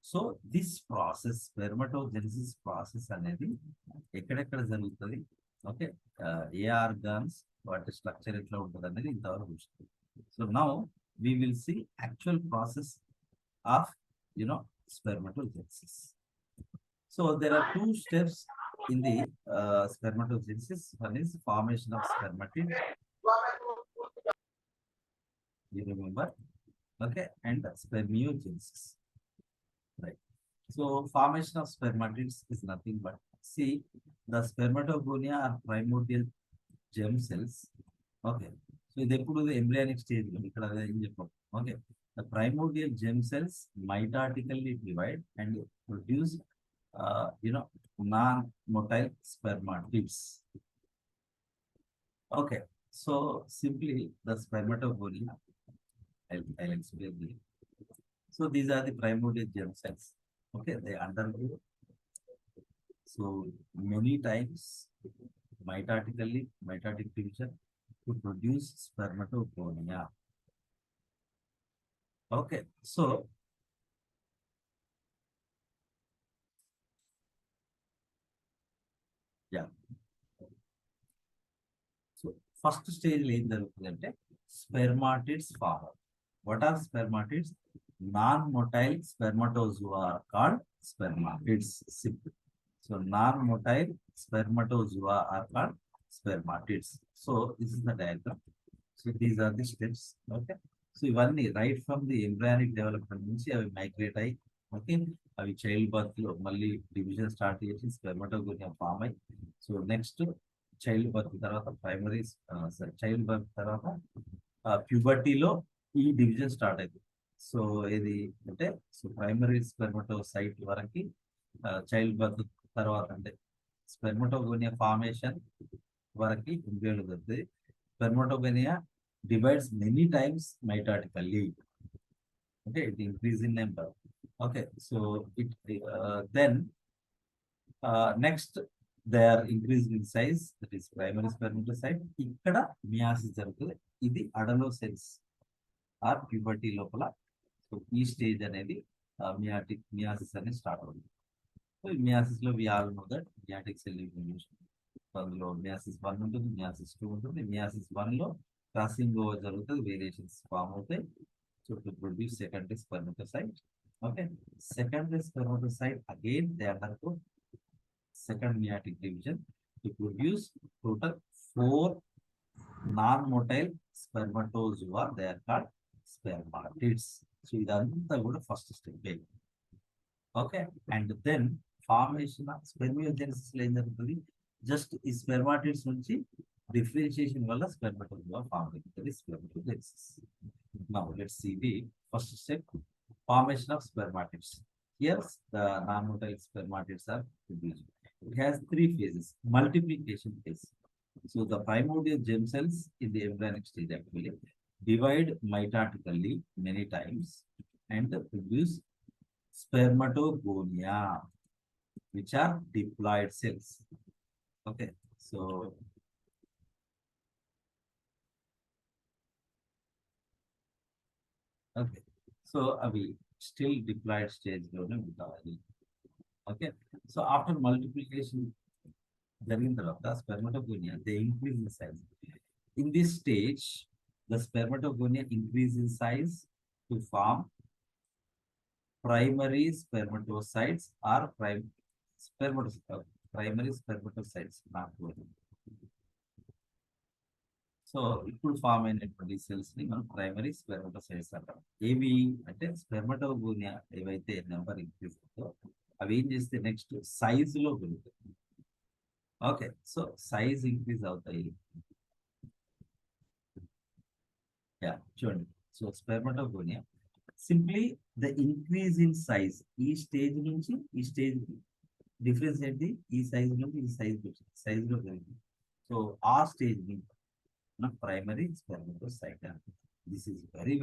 So this process spermatogenesis process అనేది ఎక్కడెక్కడ జరుగుతుంది, ఓకే, ఏ ఆర్గాన్స్ వాటి స్ట్రక్చర్ ఎట్లా ఉంటుంది అనేది ఇంతవరకు చూస్తుంది. So now we will see actual process of spermatogenesis. So there are two steps in the spermatogenesis. One is formation of spermatid, you remember, okay, and spermiogenesis, right? So formation of spermatids is nothing but, see, the spermatogonia are primordial germ cells. Okay, so ఇది ఎప్పుడు embryonic stage లో ఇక్కడ ఏం చెప్పాం. Okay, the primordial germ cells mitotically divide and produce non motile spermatids. Okay, so simply the spermatogonia, I'll explain this. So these are the primordial germ cells. Okay, they undergo So many times mitotic division to produce spermatogonia. Okay, so yeah. So first stage ఏం జరుగుతుందంటే spermatids form. What are spermatids? Non-motile spermatozoa are called spermatids. Simple. So non-motile spermatozoa are called spermatids. So this is the diagram. So these are the steps. Okay. So ఇవన్నీ right from the embryonic development నుంచి అవి migrate అయ్యి okay అవి child birth లో మళ్ళీ division start చేసి spermatogonia form అయ్యి so next child birth తర్వాత ప్రైమరీ చైల్డ్ బర్త్ తర్వాత ప్యూబర్టీలో ఈ డివిజన్ స్టార్ట్ అయింది. సో ఇది అంటే సో ప్రైమరీ స్పెర్మటోసైట్ వరకు చైల్డ్ బర్త్ తర్వాత అంటే స్పెర్మటోగోనియా ఫార్మేషన్ వరకు ఎంబ్రియోలు జరుగుతుంది. Spermatogonia divides many times mitotically. Okay, it increase in number. Okay, so it then next they are increased in size, that is primary spermatocyte. ikkada meiosis jarugutundi. Idi adolescence or puberty lopala. So ee stage anedi meiosis ani start avutundi. So meiosis lo we all know that meiotic cell evolution. అందులో meiosis 1 ఉంటుంది, meiosis 2 ఉంటుంది. meiosis 1 లో crossing over జరుగుతుంది, variations form అవుతాయి. So to produce secondary spermatocyte. Okay, secondary spermatocyte again they undergo second meiotic division to produce total 4 non-motile spermatozoa. They are called spermatids. So ఇదంతా కూడా first step. Okay, and then formation of spermiogenesis లో ఏం జరుగుతుంది? Just ఈ spermatids నుంచి differentiation వల్ల spermatozoa form అవుతుంది, spermatogenesis. Now let's see the first step, formation of spermatids. Here the non-motile spermatids are produced. It has 3 phases. Multiplication phase. So the primordial germ cells in the embryonic stage actually divide mitotically many times and produce spermatogonia, which are diploid cells. Okay, so okay, so avi still diploid stage lone untali. Okay, so after multiplication jarigin tarvata spermatogonia they increase in size. In this stage the spermatogonia increase in size to form primary spermatocytes or primary spermatocytes, not both. So ఇప్పుడు form అయినటువంటి cells ని మనం primary స్పెర్మటోసైట్స్ అంటాం. ఏవి అంటే spermatogonia ఏవైతే number increase అవుతుందో అవి ఏం చేస్తే నెక్స్ట్ సైజ్ లో పెరుగుతాయి. ఓకే, సో సైజ్ ఇంక్రీజ్ అవుతాయి. చూడండి, so spermatogonia simply the increase in size. ఈ స్టేజ్ నుంచి ఈ స్టేజ్ డిఫరెన్స్ ఏంటి? ఈ సైజ్ నుంచి ఈ సైజ్ లో పెరుగుతుంది. సో ఆ స్టేజ్ ని primary spermatocyte. This is very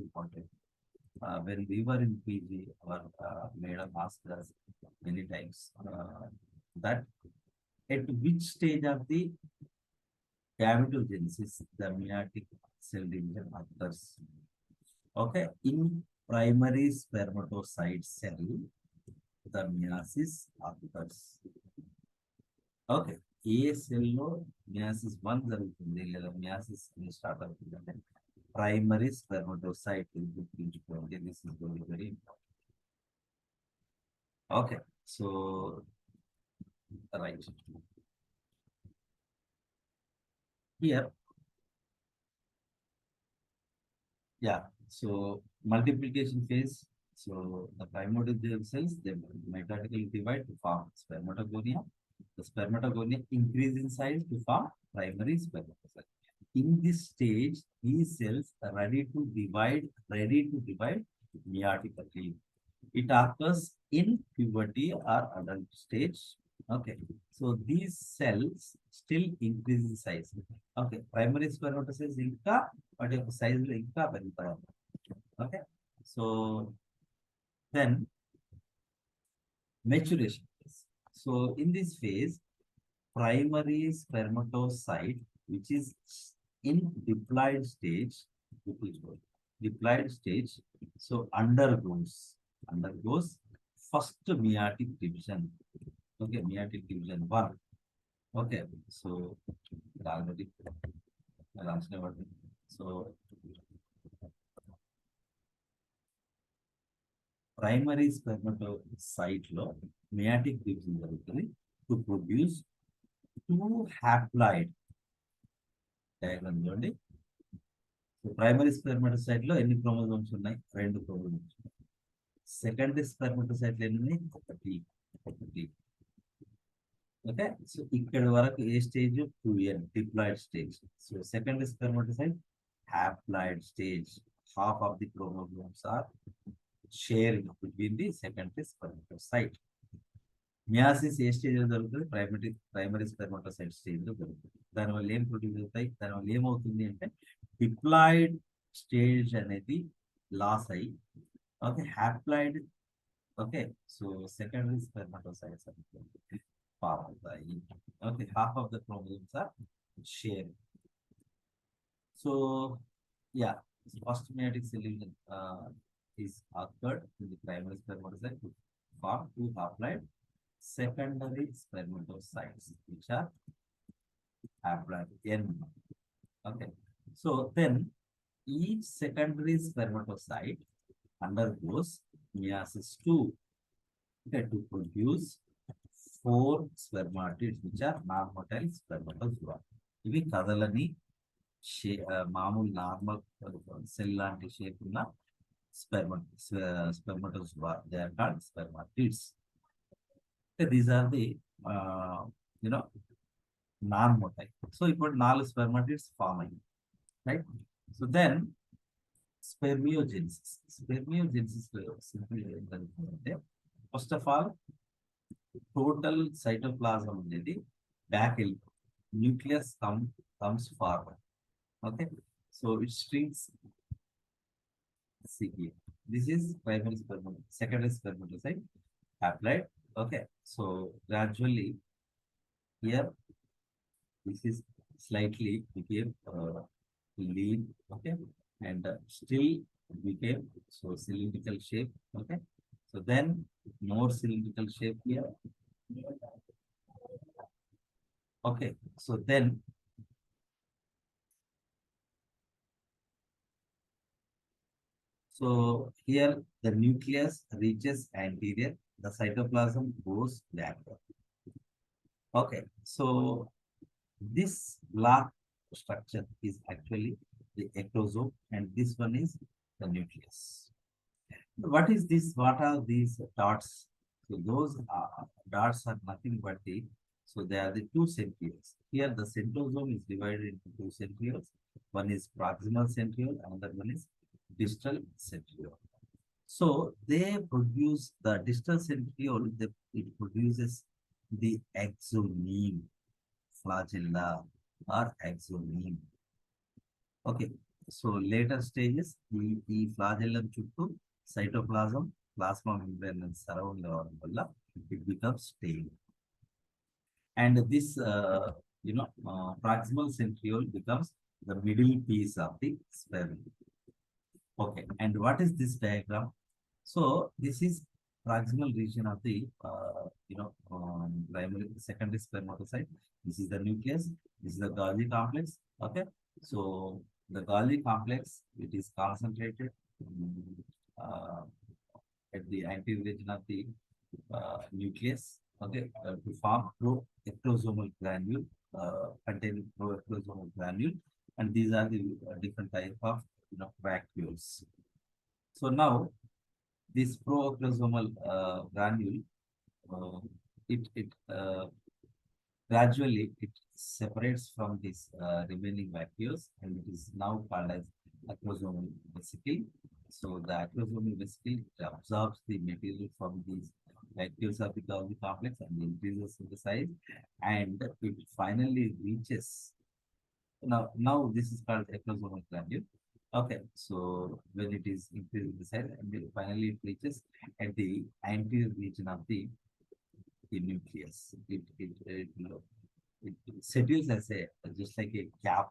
important. When we were in PG, our madam asked us many times that at which stage of the gametogenesis the meiotic cell division occurs. Okay, in primary spermatocyte cell the meiosis occurs. Okay, ఏ సెల్లో meiosis 1 జరుగుతుంది లేదా meiosis start అవుతుంది అంటే primary స్పెర్మటోసైట్ గుర్తుంచుకోండి. This is very important. Okay, so right here so multiplication phase. So the primordial germ cells they mitotically divide to form spermatogonia. The spermatogonia increase in size to form primary spermatocyte. In this stage, these cells are ready to divide meiotically. It occurs in puberty or adult stage. Okay, so these cells still increase in size. Okay, primary spermatocytes inka but size lo inka peruguతాయి. Okay, so then maturation. So So in this phase, primary spermatocyte, which is in diploid stage, diploid stage, so undergoes first meiotic division. Okay, meiotic division 1. Okay, so already so primary spermatocyte లో meiotic division జరుగుతుంది to produce two haploid diagram చూడండి. So primary స్పెర్మటోసైట్ లో ఎన్ని chromosomes ఉన్నాయి? 2 chromosomes. Secondary స్పెర్మటోసైట్ లో ఎన్ని ఉన్నాయి? ఒకటి. ఓకే, సో ఇక్కడ వరకు ఏ stage? 2n diploid stage. So secondary spermatocyte haploid stage. Half of the chromosomes are sharing between the secondary spermatocyte. Meiosis ఏ స్టేజ్ లో జరుగుతుంది? ప్రైమరీ స్పెర్మటోసైట్ స్టేజ్ లో జరుగుతుంది. దానివల్ల ఏం ప్రొడ్యూస్ అవుతాయి? దానివల్ల ఏమవుతుంది అంటే డిప్లాయిడ్ స్టేజ్ అనేది లాస్ అయ్యి, okay, haploid, okay, so secondary spermatocytes అనేది ఫామ్ అవుతాయి. Okay, half of the chromosomes are share. So ya, first meiotic solution is occurred in the primary spermatocyte to form two haploid secondary spermatocytes, which are haploid N. Okay, so then each secondary spermatocyte undergoes meiosis 2, okay, to produce 4 spermatids, which are non-motile spermatozoa. ఇవి కదలని మామూలు normal cell లాంటి shape ఉన్న spermatozoa. They are called spermatids. Okay, these are the non-motile. So ఇప్పుడు 4 spermatids form అయ్యి, right? So then spermiogenesis simply ఏంటంటే, first of all total cytoplasm అనేది back వెళ్ళి nucleus comes forward. Okay, so it strings CE. This is primary spermatocyte, secondary spermatocyte haploid. Okay, so gradually here this is slightly became lean, okay, and still became so cylindrical shape. Okay, so then more cylindrical shape here. Okay, so then so here the nucleus reaches anterior, the cytoplasm goes backward. Okay, so this block structure is actually the ectosome, and this one is the nucleus. What is this? What are these dots? So those dots are nothing but so they are the 2 centrioles. Here the centrosome is divided into 2 centrioles. One is proximal centriole, another one is distal centriole. So they produce the distal centriole, it produces the axoneme flagella or axoneme. Okay, so later stages, the flagellum chuttu cytoplasm, plasma membrane and surround valla it becomes stale. And this proximal centriole becomes the middle piece of the sperm. Okay, and what is this diagram? So this is proximal region of the primary secondary spermatocyte. This is the nucleus. This is the Golgi complex. Okay, so the Golgi complex, it is concentrated at the anterior region of the nucleus. Okay, to form proectosomal granule containing proectosomal granule, and these are the different type of vacuoles. So now this proectosomal granule, it gradually it separates from this remaining vacuoles, and it is now called as acrosomal vesicle. So the acrosomal vesicle absorbs the material from these vacuoles of the Golgi complex and increases in the size, and it finally reaches. Now this is called acrosomal granule. Okay, so when it is increasing the size, and then finally it reaches at the anterior region of the the nucleus. It settles as a just like a cap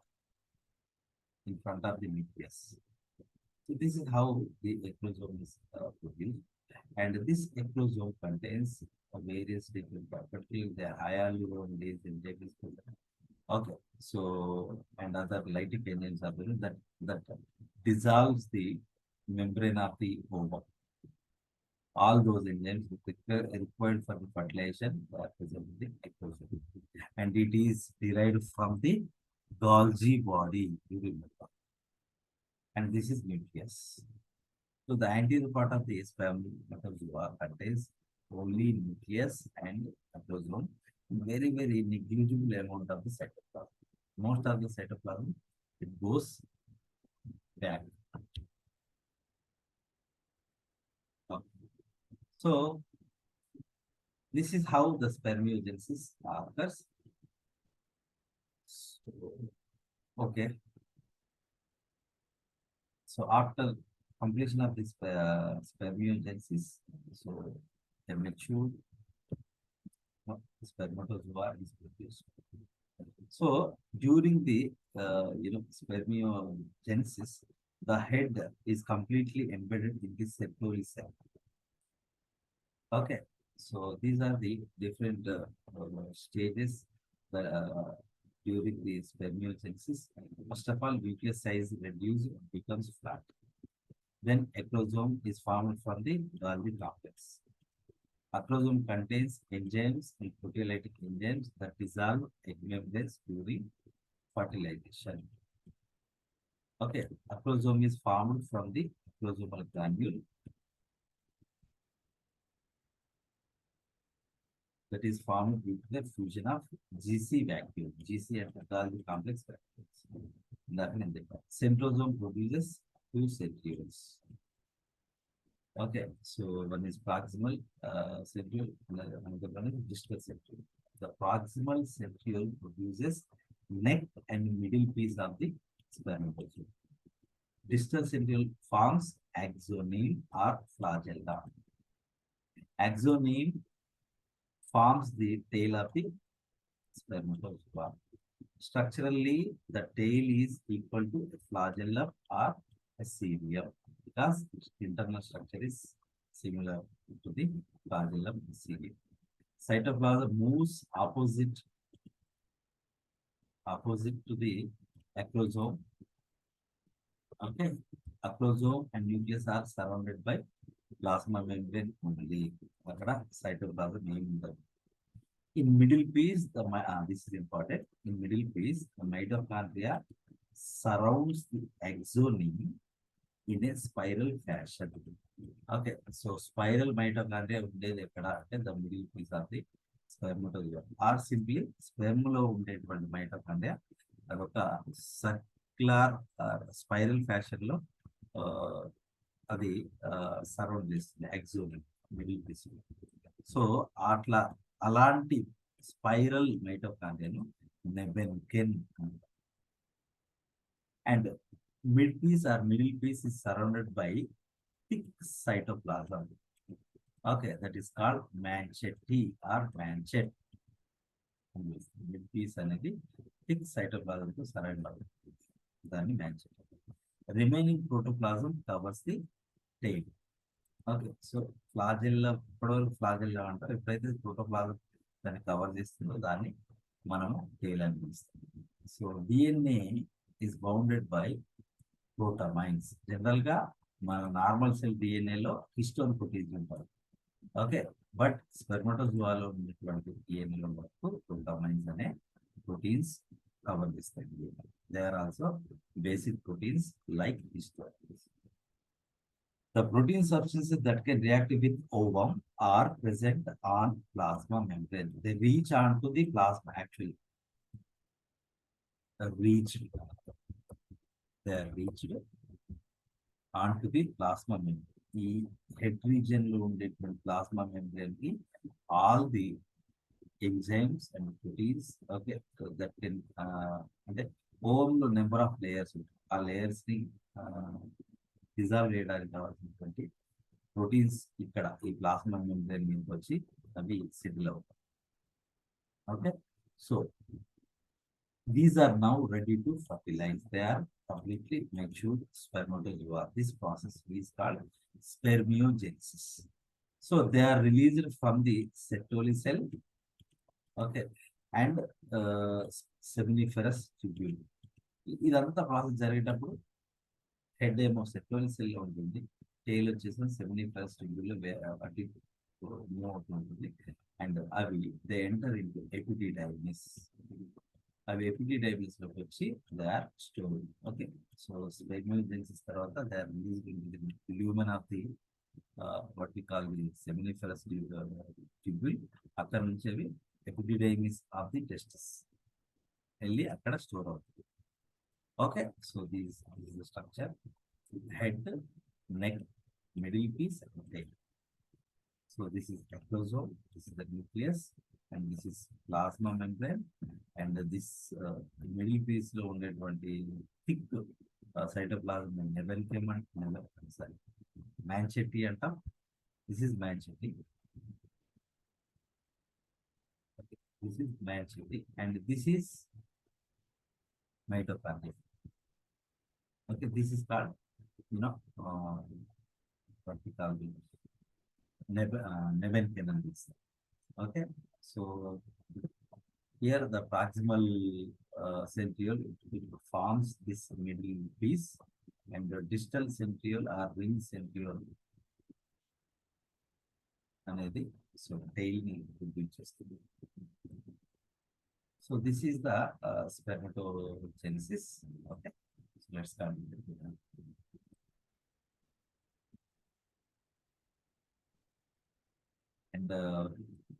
in front of the nucleus. So this is how the eclosome is produced, and this eclosome contains various different properties. The hyaluronidase enzyme is present. Okay, so and other lytic enzymes are present that dissolves the membrane of the ovum. All those enzymes required for the fertilization are present in the eclosome, and it is derived from the Golgi body. You remember, and this is nucleus. So the anterior part of the spermatozoa contains only nucleus and cytosol, very, very negligible amount of the cytoplasm. Most of the cytoplasm, it goes back. Okay. So this is how the spermiogenesis occurs. So, okay. So after completion of this spermiogenesis, so the mature spermatozoa is produced. So during the spermiogenesis, the head is completely embedded in the circular cell. Okay, so these are the different stages during the spermiogenesis. First of all, nucleus size reduces and becomes flat. Then eclosome is formed from the Golgi complex. Acrosome contains enzymes and proteolytic enzymes that dissolve egg membranes during fertilization. Okay, acrosome is formed from the acrosomal granule that is formed due to the fusion of GC vacuole, GC and Golgi complex vacuoles. Centrosome produces two centrioles. Okay, so one is proximal centriole, another one is distal centriole. The proximal centriole produces neck and middle piece of the spermatozoa. Distal centriole forms axoneme or flagella. Axoneme forms the tail of the spermatozoa. Structurally, the tail is equal to a flagellum or a cilium because its internal structure is similar to the flagellum and cilium. Cytoplasm moves opposite to the acrosome. Okay, acrosome and nucleus are surrounded by plasma membrane only. Cytoplasm name. In middle piece, this is important. In middle piece, the mitochondria surrounds the axoneme in a spiral fashion. Okay, so spiral mitochondria ఉండేది ఎక్కడ అంటే the middle piece of the spermatozoa or simply sperm లో ఉండేటువంటి mitochondria అదొక circular spiral fashion లో అది surround చేస్తుంది axoneme middle piece. So అట్లా అలాంటి spiral మైటోకాండ్రియాను నెబెన్కెన్ and mid piece or middle piece is surrounded by thick cytoplasm. Okay, that is called manchette or manchette. Mid piece అనేది thick cytoplasm to surround దాన్ని manchette. Remaining protoplasm covers the tail. Okay, so flagella ఇప్పటివరకు flagella అంటారు. ఎప్పుడైతే protoplasm దాన్ని cover చేస్తుందో దాన్ని మనము tail అని పిలుస్తాం. So DNA is bounded by protamines. General గా మన నార్మల్ సెల్ DNA లో హిస్టోన్ ప్రోటీన్స్ ఉంటారు. ఓకే, బట్ స్పెర్మటోజోవాలో ఉన్నటువంటి DNA లో వరకు protamines అనే ప్రోటీన్స్ కవర్ చేస్తాయి. They are also basic proteins like histones. The protein substances that can react with ovum are present on plasma membrane. They reach onto the plasma actually. They are reached onto the plasma membrane. The head region lo ఉండేటువంటి plasma membrane ki all the enzymes and proteins, okay, so that can అంటే ovum లో number of layers ఉంటాయి. ఆ layers ని dissolve చేయడానికి కావాల్సినటువంటి proteins ఇక్కడ ఈ ప్లాస్మా మెంబ్రేన్ నుంచి వచ్చి అవి సెటిల్ అవుతాయి. Okay, so these are now ready to fertilize. They are completely matured spermatozoa. This process is called spermiogenesis. So they are released from the Sertoli cell, okay, and seminiferous tubule. ఇదంతా process జరిగేటప్పుడు head ఏమో sertoli cell లో ఉంటుంది, tail వచ్చేసి seminiferous tubule అటు move అవుతుంటుంది. And అవి they enter into epididymis. అవి ఎపిడిడైమిస్ లోకి వచ్చి they are stored. Okay, so spermogenesis తర్వాత they are released into the lumen of the what we call the seminiferous tubule. అక్కడ నుంచి అవి ఎపిడిడైమిస్ ఆఫ్ ది టెస్టిస్ వెళ్ళి అక్కడ స్టోర్ అవుతుంది. Okay, so this is the structure: head, neck, middle piece, and tail. So this is ectosome, this is the nucleus, and this is plasma membrane, and this middle piece lo undetvanti thick cytoplasm mesenchyme and sorry, mancheti antam. This is mancheti. Okay, this is mancheti, and this is mitochondria. Okay, this is called, you know, what we call the mesenchyme. Okay, so here the proximal centriole, it forms this middle piece, and the distal centriole or ring centriole అనేది so tail ని చూపిస్తుంది. So this is the spermatogenesis. Okay, so let's start with it. And